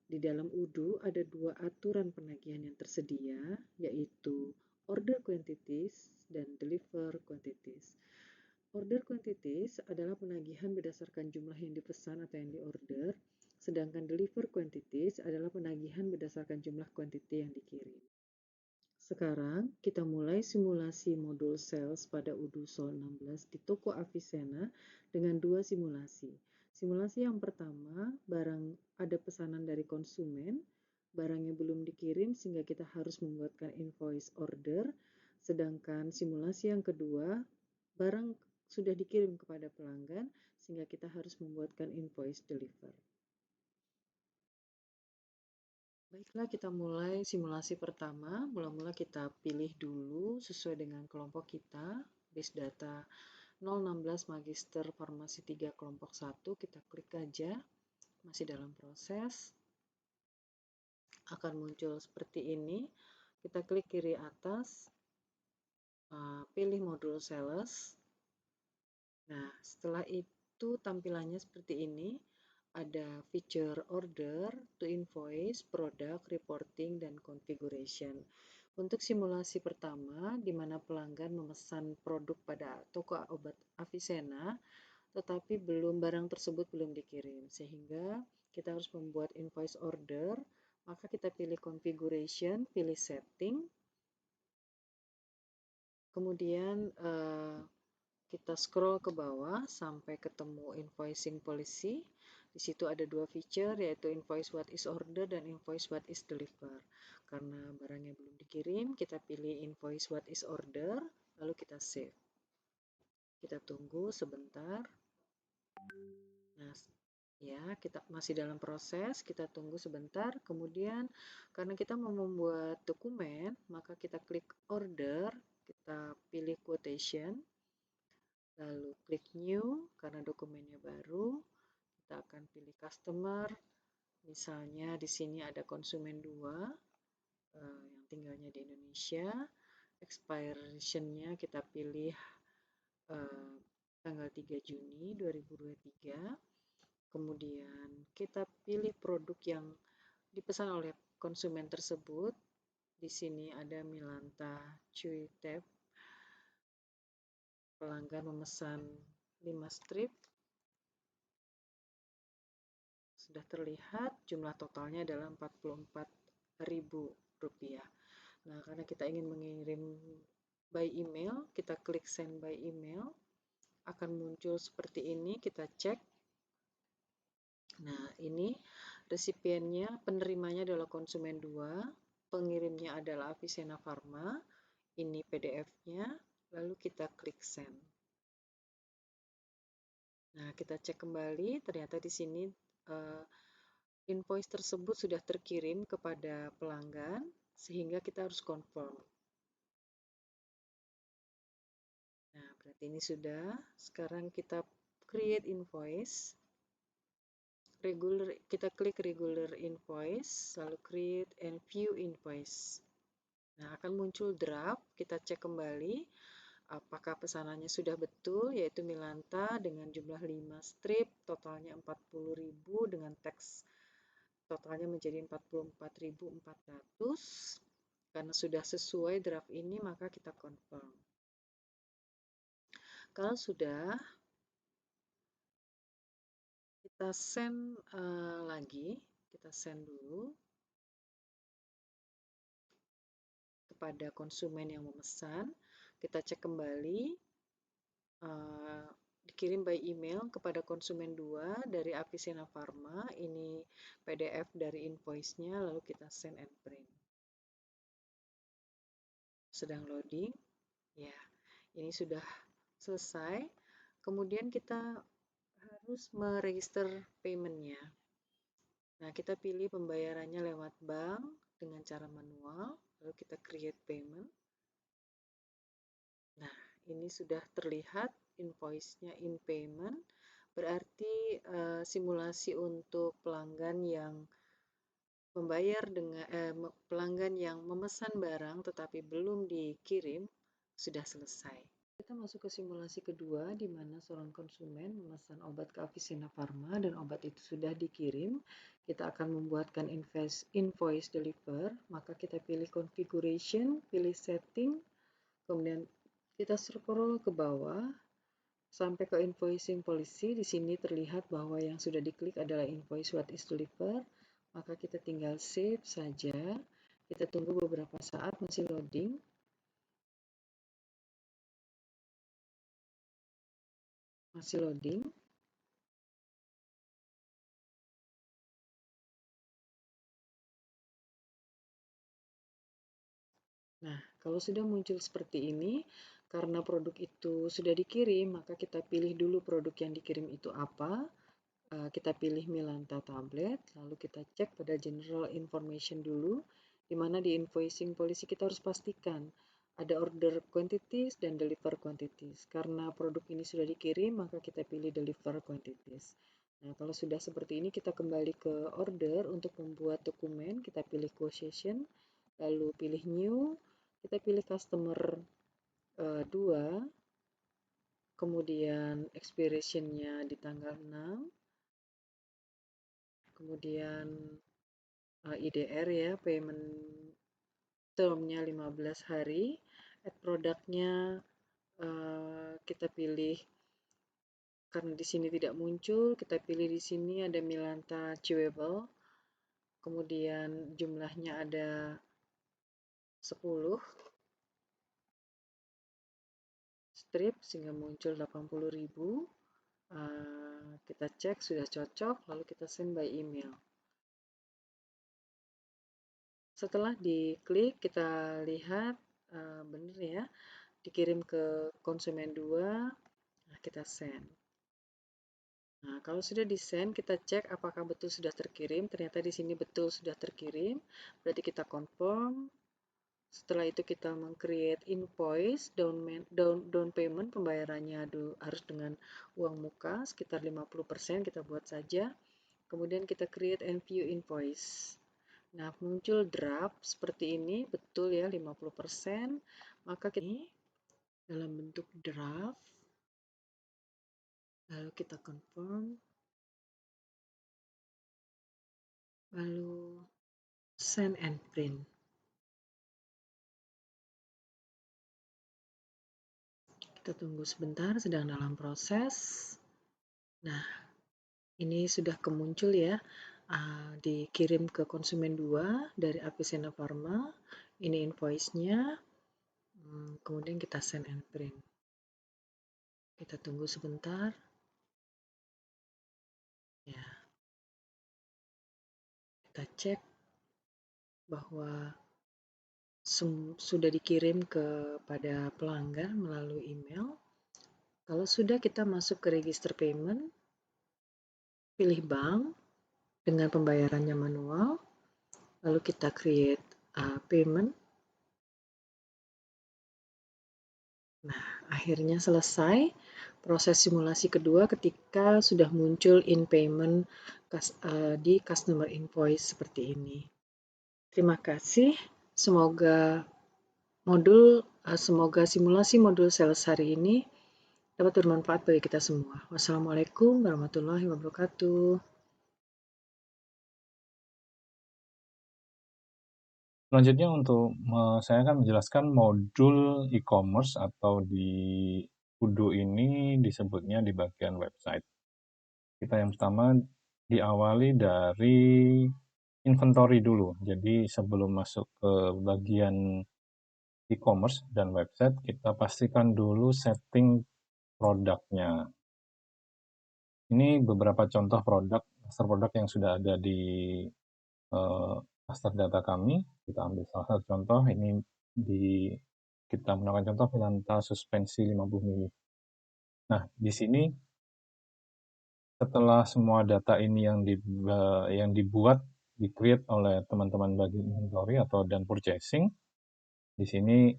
Di dalam UDU ada dua aturan penagihan yang tersedia, yaitu order quantities dan deliver quantities. Order quantities adalah penagihan berdasarkan jumlah yang dipesan atau yang diorder, sedangkan deliver quantities adalah penagihan berdasarkan jumlah kuantiti yang dikirim. Sekarang kita mulai simulasi modul sales pada UDU Sol 16 di toko Avicenna dengan 2 simulasi. Simulasi yang pertama, barang ada pesanan dari konsumen, barangnya belum dikirim sehingga kita harus membuatkan invoice order, sedangkan simulasi yang kedua, barang sudah dikirim kepada pelanggan sehingga kita harus membuatkan invoice deliver. Baiklah, kita mulai simulasi pertama. Mula-mula kita pilih dulu sesuai dengan kelompok kita, base data 016 Magister Farmasi 3 kelompok 1, kita klik aja, masih dalam proses. Akan muncul seperti ini, kita klik kiri atas, pilih modul sales. Nah, setelah itu tampilannya seperti ini, ada feature order, to invoice, product, reporting, dan configuration. Untuk simulasi pertama, di mana pelanggan memesan produk pada toko obat Avicenna, tetapi barang tersebut belum dikirim, sehingga kita harus membuat invoice order, maka kita pilih configuration, pilih setting, kemudian kita scroll ke bawah sampai ketemu invoicing policy. Di situ ada 2 feature, yaitu invoice what is order dan invoice what is deliver. Karena barangnya belum dikirim, kita pilih invoice what is order, lalu kita save. Kita tunggu sebentar. Nah, ya, kita masih dalam proses, kita tunggu sebentar. Kemudian, karena kita mau membuat dokumen, maka kita klik order, kita pilih quotation, lalu klik new, karena dokumennya baru. Kita akan pilih customer, misalnya di sini ada konsumen 2 yang tinggalnya di Indonesia. Expiration-nya kita pilih tanggal 3 Juni 2023. Kemudian kita pilih produk yang dipesan oleh konsumen tersebut. Di sini ada Milanta Chewy Tape. Pelanggan memesan 5 strip. Sudah terlihat jumlah totalnya adalah Rp44.000. Nah, karena kita ingin mengirim by email, kita klik send by email. Akan muncul seperti ini, kita cek. Nah, ini resipiennya, penerimanya adalah konsumen 2, pengirimnya adalah Avicenna Pharma. Ini PDF-nya, lalu kita klik send. Nah, kita cek kembali, ternyata di sini invoice tersebut sudah terkirim kepada pelanggan, sehingga kita harus confirm. Nah, berarti ini sudah. Sekarang kita create invoice. Kita klik regular invoice, lalu create and view invoice. Nah, akan muncul draft. Kita cek kembali apakah pesanannya sudah betul, yaitu Milanta dengan jumlah 5 strip, totalnya 40.000 dengan teks totalnya menjadi 44.400. Karena sudah sesuai draft ini, maka kita confirm. Kalau sudah, kita send lagi, kita send dulu kepada konsumen yang memesan. Kita cek kembali, dikirim by email kepada konsumen 2 dari Avicenna Pharma. Ini PDF dari invoice-nya, lalu kita send and print. Sedang loading. Ya, ini sudah selesai. Kemudian kita harus meregister payment-nya. Nah, kita pilih pembayarannya lewat bank dengan cara manual, lalu kita create payment. Nah, ini sudah terlihat invoice-nya in payment, berarti simulasi untuk pelanggan yang membayar dengan pelanggan yang memesan barang tetapi belum dikirim sudah selesai. Kita masuk ke simulasi kedua, di mana seorang konsumen memesan obat ke Avicenna Pharma dan obat itu sudah dikirim. Kita akan membuatkan invoice deliver, maka kita pilih configuration, pilih setting, kemudian kita scroll ke bawah Sampai ke invoicing policy, di sini terlihat bahwa yang sudah diklik adalah invoice what is delivered, maka kita tinggal save saja. Kita tunggu beberapa saat masih loading. Masih loading. Nah, kalau sudah muncul seperti ini, karena produk itu sudah dikirim, maka kita pilih dulu produk yang dikirim itu apa. Kita pilih Milanta tablet, lalu kita cek pada general information dulu, di mana di invoicing policy kita harus pastikan ada order quantities dan deliver quantities. Karena produk ini sudah dikirim, maka kita pilih deliver quantities. Nah, kalau sudah seperti ini, kita kembali ke order untuk membuat dokumen, kita pilih quotation, lalu pilih new, kita pilih customer 2, kemudian expiration-nya di tanggal 6, kemudian IDR ya, payment term-nya 15 hari, add product-nya kita pilih, karena di sini tidak muncul, kita pilih di sini ada Milanta Chewable, kemudian jumlahnya ada 10 strip sehingga muncul 80.000. Kita cek sudah cocok, lalu kita send by email. Setelah diklik, kita lihat benar ya, dikirim ke konsumen 2, nah kita send. Nah, kalau sudah di-send, kita cek apakah betul sudah terkirim. Ternyata di sini betul sudah terkirim, berarti kita confirm. Setelah itu kita meng-create invoice, down payment, pembayarannya harus dengan uang muka, sekitar 50%, kita buat saja. Kemudian kita create and view invoice. Nah, muncul draft seperti ini, betul ya 50%, maka kita dalam bentuk draft, lalu kita confirm, lalu send and print. Kita tunggu sebentar, sedang dalam proses. Nah, ini sudah kemuncul ya, dikirim ke konsumen 2 dari Avicenna Pharma. Ini invoice-nya, kemudian kita send and print. Kita tunggu sebentar. Ya, kita cek bahwa sudah dikirim kepada pelanggan melalui email. Kalau sudah, kita masuk ke register payment, pilih bank dengan pembayarannya manual, lalu kita create payment. Nah, akhirnya selesai proses simulasi kedua ketika sudah muncul in payment di customer invoice seperti ini. Terima kasih, semoga simulasi modul sales hari ini dapat bermanfaat bagi kita semua. Wassalamualaikum warahmatullahi wabarakatuh. Selanjutnya saya akan menjelaskan modul e-commerce atau di Udo ini disebutnya di bagian website. Kita yang pertama diawali dari inventory dulu. Jadi sebelum masuk ke bagian e-commerce dan website, kita pastikan dulu setting produknya. Ini beberapa contoh master produk yang sudah ada di master data kami. Kita ambil salah satu contoh, ini kita menggunakan contoh Milanta suspensi 50 ml. Nah, di sini setelah semua data ini yang dibuat, di-create oleh teman-teman bagian inventory atau dan purchasing, di sini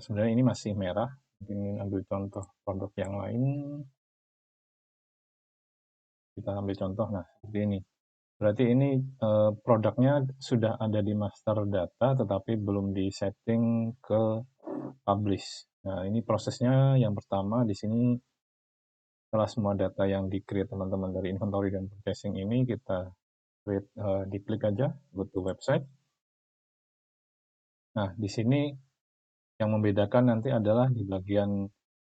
sebenarnya ini masih merah. Mungkin ambil contoh produk yang lain. Kita ambil contoh, nah seperti ini. Berarti ini produknya sudah ada di master data, tetapi belum di-setting ke publish. Nah, ini prosesnya yang pertama di sini. Setelah semua data yang di-create teman-teman dari inventory dan purchasing ini, kita diklik aja, go to website. Nah, di sini yang membedakan nanti adalah di bagian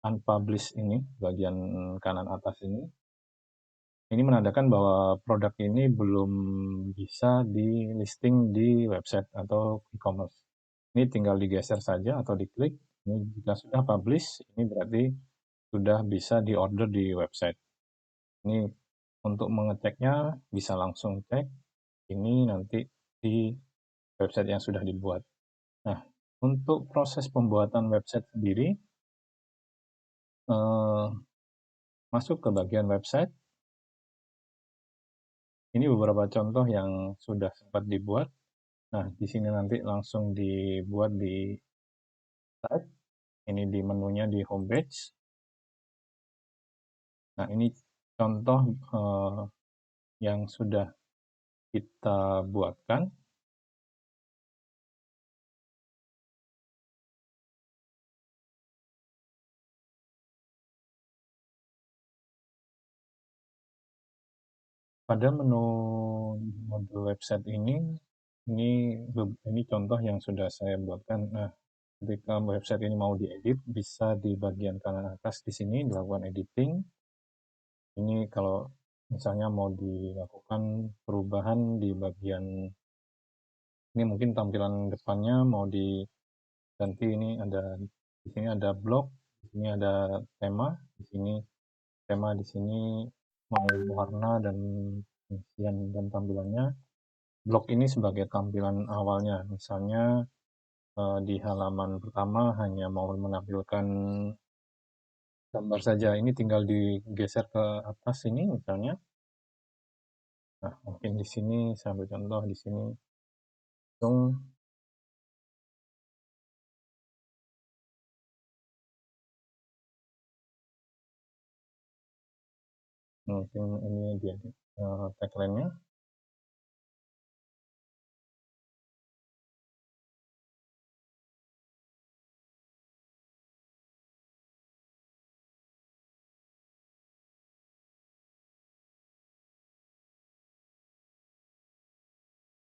unpublished ini, bagian kanan atas ini menandakan bahwa produk ini belum bisa di listing di website atau e-commerce. Ini tinggal digeser saja atau diklik. Ini jika sudah publish, ini berarti sudah bisa diorder di website. Ini untuk mengeceknya bisa langsung cek. Ini nanti di website yang sudah dibuat. Nah, untuk proses pembuatan website sendiri, masuk ke bagian website. Ini beberapa contoh yang sudah sempat dibuat. Nah, di sini nanti langsung dibuat di site. Ini di menunya di homepage. Nah, ini contoh yang sudah kita buatkan. Pada menu modul website ini contoh yang sudah saya buatkan. Nah, ketika website ini mau diedit, bisa di bagian kanan atas di sini dilakukan editing. Ini kalau misalnya mau dilakukan perubahan di bagian ini, mungkin tampilan depannya mau diganti. Ini ada di sini ada blog, di sini ada tema, di sini tema, di sini mau warna dan isian dan tampilannya. Blog ini sebagai tampilan awalnya, misalnya di halaman pertama hanya mau menampilkan gambar saja, ini tinggal digeser ke atas ini misalnya. Nah, mungkin di sini saya ambil contoh di sini langsung mungkin ini dia tagline-nya.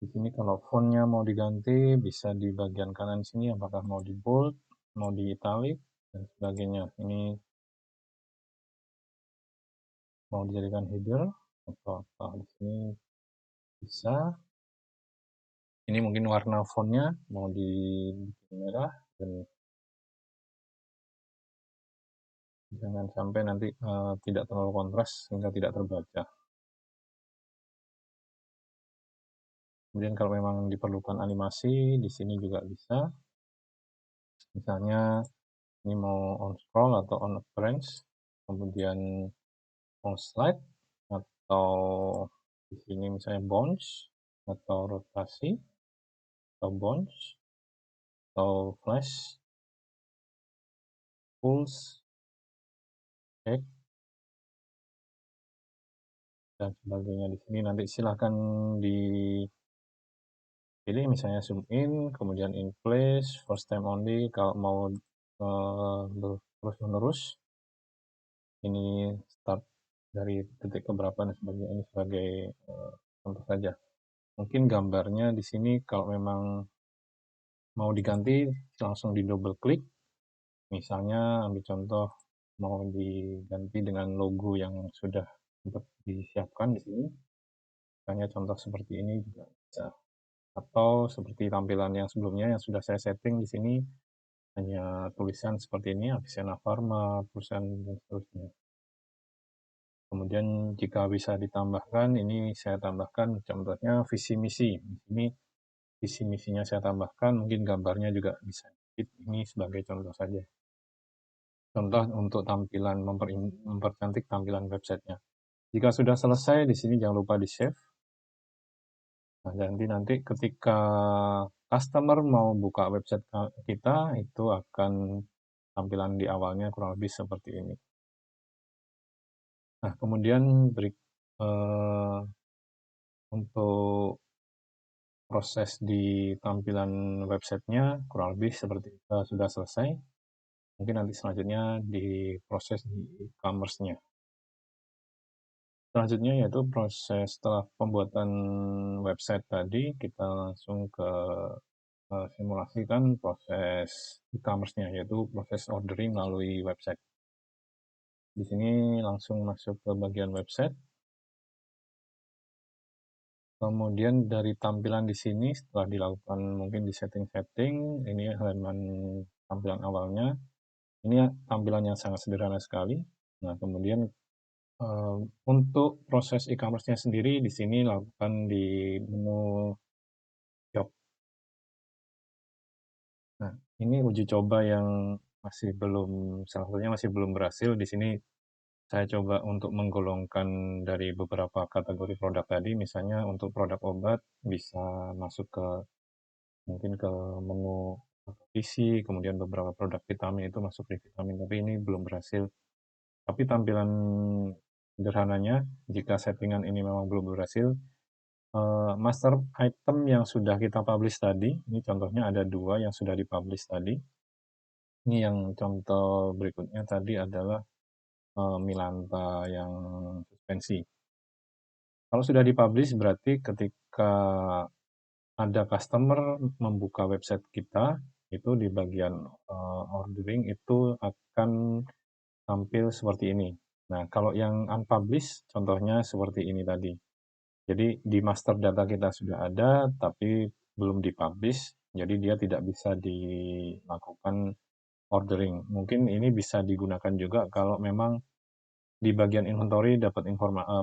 Di sini kalau fontnya mau diganti, bisa di bagian kanan sini, apakah mau di bold, mau di italic, dan sebagainya. Ini mau dijadikan header atau apa, di sini bisa. Ini mungkin warna fontnya mau dibikin merah, dan jangan sampai nanti tidak terlalu kontras sehingga tidak terbaca. Kemudian kalau memang diperlukan animasi, di sini juga bisa. Misalnya ini mau on scroll atau on appearance, kemudian on slide, atau di sini misalnya bounce, atau rotasi, atau bounce, atau flash, pulse, check, dan sebagainya. Di sini nanti silahkan dipilih, misalnya zoom in, kemudian in place, first time only kalau mau terus-menerus. Ini start dari detik keberapa dan sebagainya. Ini sebagai contoh saja. Mungkin gambarnya di sini kalau memang mau diganti langsung di double klik. Misalnya ambil contoh mau diganti dengan logo yang sudah sempat disiapkan di sini. Misalnya contoh seperti ini juga bisa. Atau seperti tampilan yang sebelumnya yang sudah saya setting di sini hanya tulisan seperti ini, Avicenna Pharma, perusahaan dan seterusnya. Kemudian jika bisa ditambahkan, ini saya tambahkan contohnya visi misi. Di sini visi misinya saya tambahkan, mungkin gambarnya juga bisa. Ini sebagai contoh saja. Contoh untuk tampilan mempercantik tampilan websitenya. Jika sudah selesai, di sini jangan lupa di save. Nah, nanti ketika customer mau buka website kita, itu akan tampilan di awalnya kurang lebih seperti ini. Nah, kemudian untuk proses di tampilan websitenya kurang lebih seperti sudah selesai. Mungkin nanti selanjutnya di proses di e-commerce-nya. Selanjutnya yaitu proses setelah pembuatan website tadi, kita langsung ke simulasikan proses e-commerce-nya, yaitu proses ordering melalui website. Di sini langsung masuk ke bagian website. Kemudian dari tampilan di sini setelah dilakukan mungkin di setting-setting, ini halaman tampilan awalnya. Ini tampilan yang sangat sederhana sekali. Nah, kemudian untuk proses e-commerce-nya sendiri di sini lakukan di menu shop. Nah, ini uji coba yang salah satunya masih belum berhasil. Di sini saya coba untuk menggolongkan dari beberapa kategori produk tadi, misalnya untuk produk obat bisa masuk ke mungkin ke menu isi, kemudian beberapa produk vitamin itu masuk di vitamin, tapi ini belum berhasil. Tapi tampilan sederhananya, jika settingan ini memang belum berhasil, master item yang sudah kita publish tadi, ini contohnya ada 2 yang sudah dipublish tadi. Ini yang contoh berikutnya tadi adalah Milanta yang suspensi. Kalau sudah dipublish berarti ketika ada customer membuka website kita, itu di bagian ordering itu akan tampil seperti ini. Nah, kalau yang unpublished contohnya seperti ini tadi. Jadi di master data kita sudah ada, tapi belum dipublish, jadi dia tidak bisa dilakukan ordering. Mungkin ini bisa digunakan juga kalau memang di bagian inventory dapat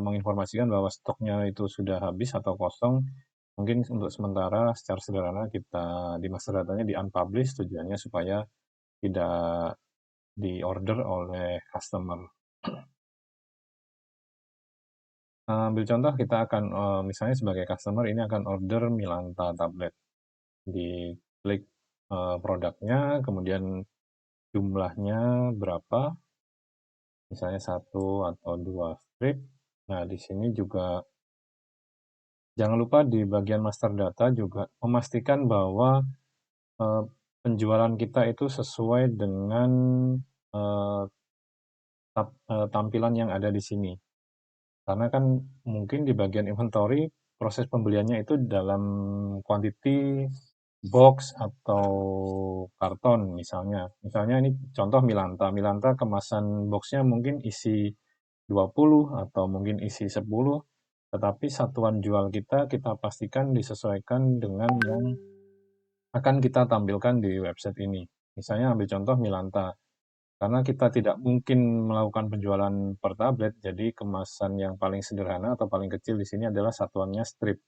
menginformasikan bahwa stoknya itu sudah habis atau kosong. Mungkin untuk sementara secara sederhana kita di master datanya di unpublish, tujuannya supaya tidak diorder oleh customer. Ambil contoh kita akan misalnya sebagai customer ini akan order Milanta tablet. Diklik produknya, kemudian jumlahnya berapa, misalnya 1 atau 2 strip. Nah, di sini juga jangan lupa di bagian master data juga memastikan bahwa penjualan kita itu sesuai dengan tampilan yang ada di sini. Karena kan mungkin di bagian inventory proses pembeliannya itu dalam quantity box atau karton misalnya. Misalnya ini contoh Milanta. Milanta kemasan boxnya mungkin isi 20 atau mungkin isi 10, tetapi satuan jual kita pastikan disesuaikan dengan yang akan kita tampilkan di website ini. Misalnya ambil contoh Milanta. Karena kita tidak mungkin melakukan penjualan per tablet, jadi kemasan yang paling sederhana atau paling kecil di sini adalah satuannya strip.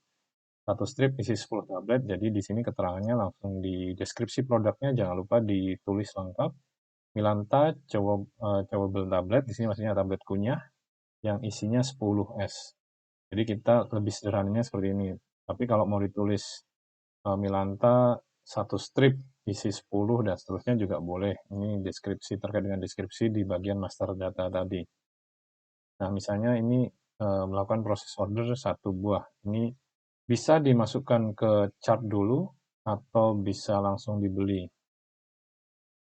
Satu strip isi 10 tablet, jadi di sini keterangannya langsung di deskripsi produknya, jangan lupa ditulis lengkap. Milanta chewable tablet, di sini maksudnya tablet kunyah, yang isinya 10S. Jadi kita lebih sederhananya seperti ini. Tapi kalau mau ditulis Milanta satu strip isi 10 dan seterusnya juga boleh. Ini deskripsi terkait dengan deskripsi di bagian master data tadi. Nah, misalnya ini melakukan proses order 1 buah. Ini bisa dimasukkan ke chart dulu atau bisa langsung dibeli.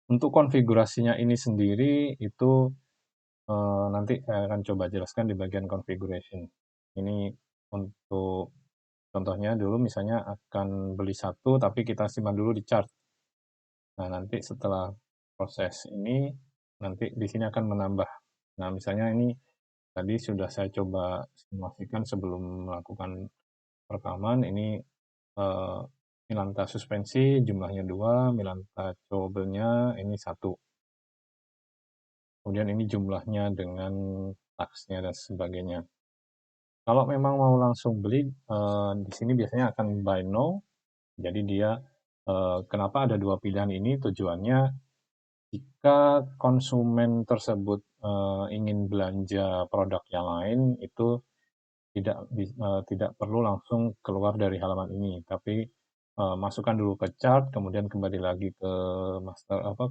Untuk konfigurasinya ini sendiri itu nanti saya akan coba jelaskan di bagian configuration. Ini untuk contohnya dulu misalnya akan beli 1 tapi kita simpan dulu di chart. Nah, nanti setelah proses ini, nanti di sini akan menambah. Nah, misalnya ini tadi sudah saya coba simulasikan sebelum melakukan rekaman. Ini Milanta suspensi, jumlahnya 2, Milanta chewable-nya ini 1. Kemudian ini jumlahnya dengan tax-nya dan sebagainya. Kalau memang mau langsung beli, di sini biasanya akan buy now. Jadi dia, kenapa ada 2 pilihan ini, tujuannya jika konsumen tersebut ingin belanja produk yang lain, itu tidak perlu langsung keluar dari halaman ini, tapi masukkan dulu ke chart, kemudian kembali lagi ke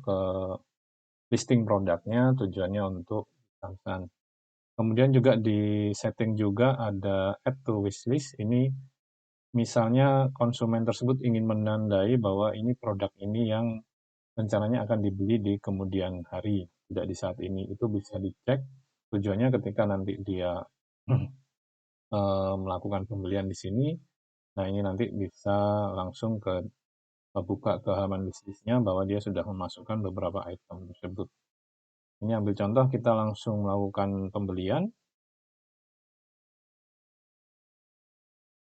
ke listing produknya, tujuannya untuk pesan. Kemudian juga di setting juga ada add to wishlist. Ini misalnya konsumen tersebut ingin menandai bahwa ini produk ini yang rencananya akan dibeli di kemudian hari, tidak di saat ini. Itu bisa dicek. Tujuannya ketika nanti dia melakukan pembelian di sini, nah ini nanti bisa langsung buka ke halaman bisnisnya bahwa dia sudah memasukkan beberapa item tersebut. Ini ambil contoh, kita langsung melakukan pembelian.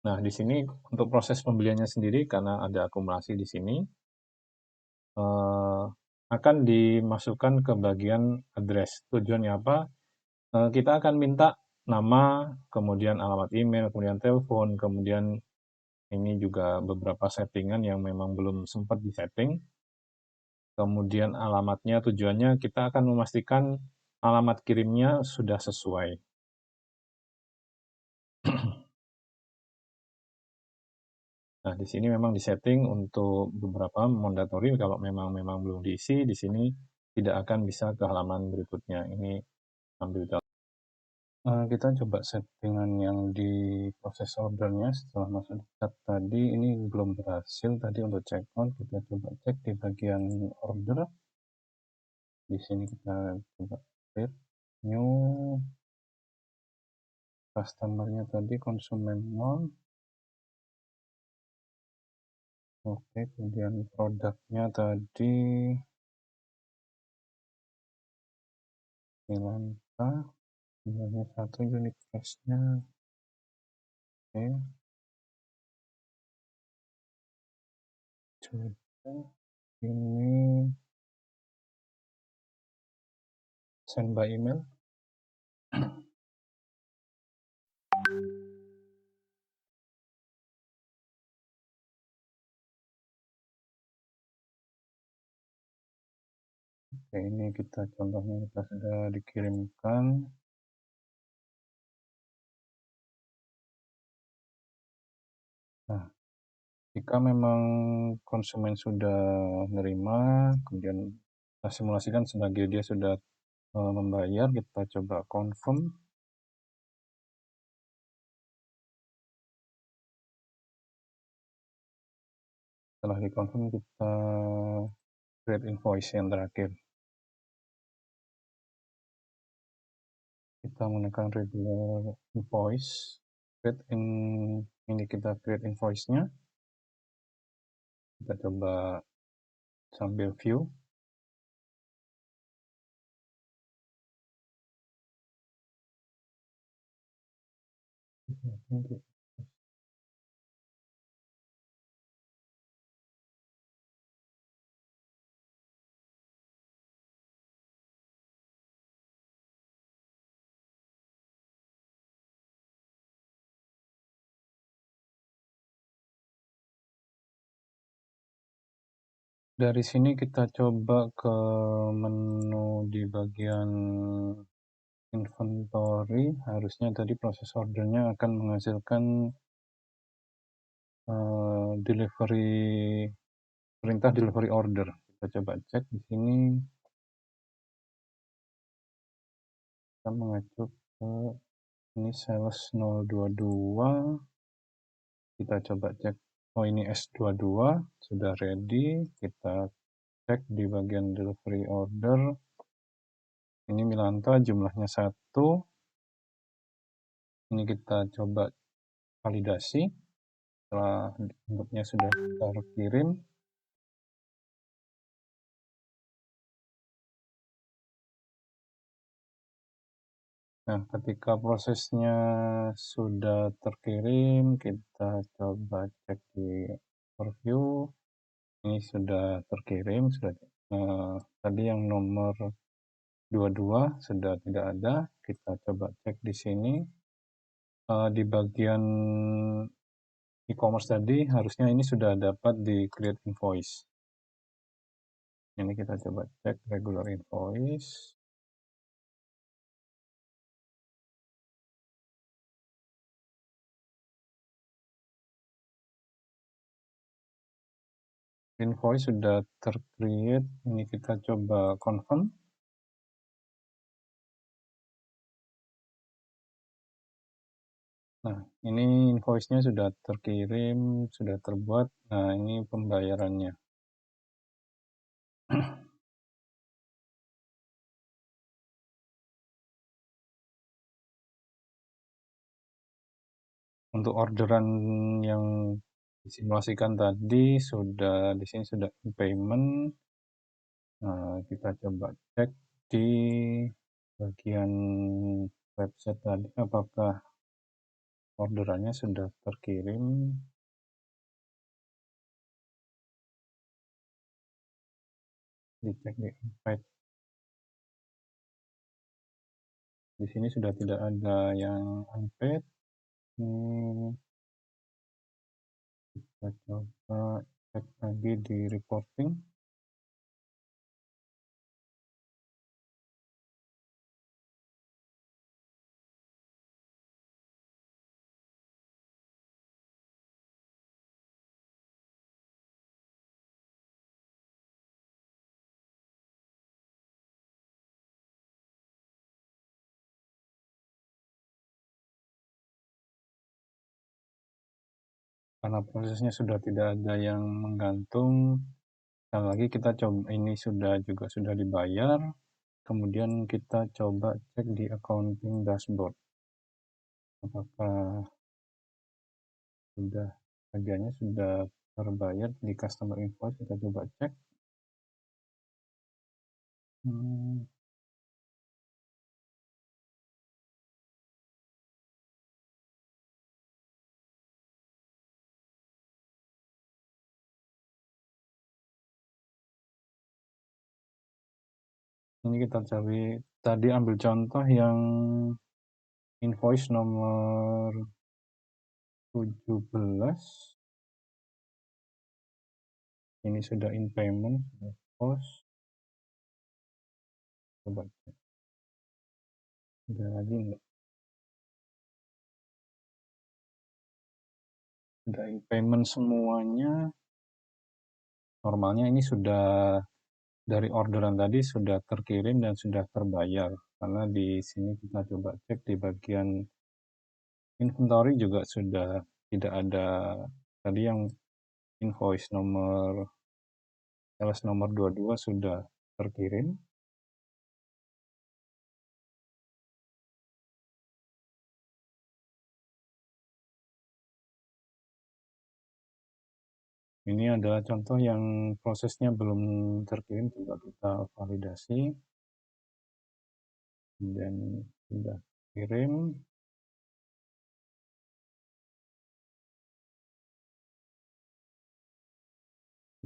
Nah, di sini untuk proses pembeliannya sendiri, karena ada akumulasi di sini, akan dimasukkan ke bagian address. Tujuannya apa? Kita akan minta nama, kemudian alamat email, kemudian telepon, kemudian ini juga beberapa settingan yang memang belum sempat disetting. Kemudian alamatnya, tujuannya kita akan memastikan alamat kirimnya sudah sesuai. Nah, di sini memang disetting untuk beberapa mandatory, kalau memang belum diisi, di sini tidak akan bisa ke halaman berikutnya. Ini ambil contoh. Kita coba settingan yang di proses ordernya setelah masuk di chat tadi, ini belum berhasil tadi untuk check out. Kita coba cek di bagian order. Di sini kita coba create new, customer-nya tadi konsumen 0. Oke, kemudian produknya tadi Milanta, jumlahnya 1, unit price-nya. Oke. Coba ini send by email. Oke, ini kita contohnya kita sudah dikirimkan. Nah, jika memang konsumen sudah menerima, kemudian kita simulasikan sebagai dia sudah membayar, kita coba confirm. Setelah dikonfirm, kita create invoice yang terakhir. Kita menggunakan regular invoice. Ini kita create invoice-nya. Kita coba sambil view. Dari sini kita coba ke menu di bagian inventory. Harusnya tadi proses ordernya akan menghasilkan perintah delivery order. Kita coba cek di sini. Kita mengacu ke ini sales 022. Kita coba cek. Oh, ini S22 sudah ready. Kita cek di bagian delivery order. Ini Milanta jumlahnya 1. Ini kita coba validasi. Setelah bentuknya sudah terkirim. Nah, ketika prosesnya sudah terkirim, kita coba cek di overview. Ini sudah terkirim, tadi yang nomor 22 sudah tidak ada. Kita coba cek di sini. Di bagian e-commerce tadi harusnya ini sudah dapat di create invoice. Ini kita coba cek regular invoice. Invoice sudah tercreate. Ini kita coba confirm. Nah, ini invoice-nya sudah terkirim, sudah terbuat. Nah, ini pembayarannya. Untuk orderan yang disimulasikan tadi sudah di sini sudah payment. Nah, kita coba cek di bagian website tadi apakah orderannya sudah terkirim. Dicek di invite. Di sini sudah tidak ada yang unpaid. Kita coba cek lagi di reporting. Karena prosesnya sudah tidak ada yang menggantung, sekali lagi kita coba, ini sudah dibayar, kemudian kita coba cek di accounting dashboard apakah harganya sudah terbayar di customer invoice. Kita coba cek. Ini kita cari, tadi ambil contoh yang invoice nomor 17. Ini sudah in payment, sudah post. Coba cek. Ada lagi enggak? Sudah in payment semuanya. Normalnya ini sudah dari orderan tadi sudah terkirim dan sudah terbayar. Karena di sini kita coba cek di bagian inventory juga sudah tidak ada. Tadi yang invoice nomor sales nomor 22 sudah terkirim. Ini adalah contoh yang prosesnya belum terkirim, coba kita validasi. Dan sudah kirim.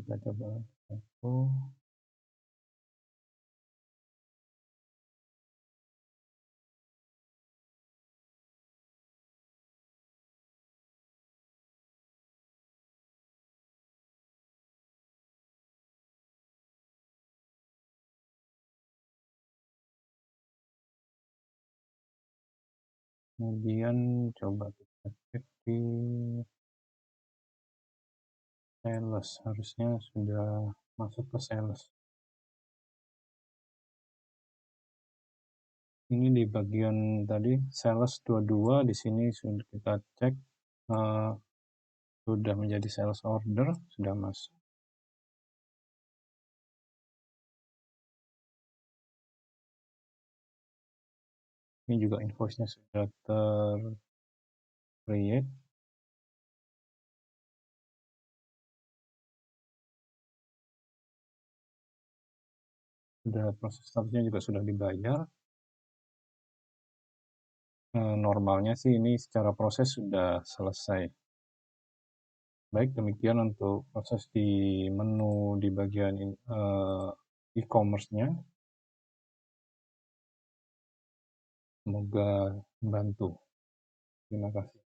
Kita coba satu. Kemudian coba kita cek di sales, harusnya sudah masuk ke sales. Ini di bagian tadi sales 22, di sini sudah kita cek sudah menjadi sales order, sudah masuk. Ini juga invoice-nya sudah create. Sudah proses statusnya juga sudah dibayar. Normalnya sih ini secara proses sudah selesai. Baik, demikian untuk proses di menu di bagian e-commerce-nya. Semoga membantu. Terima kasih.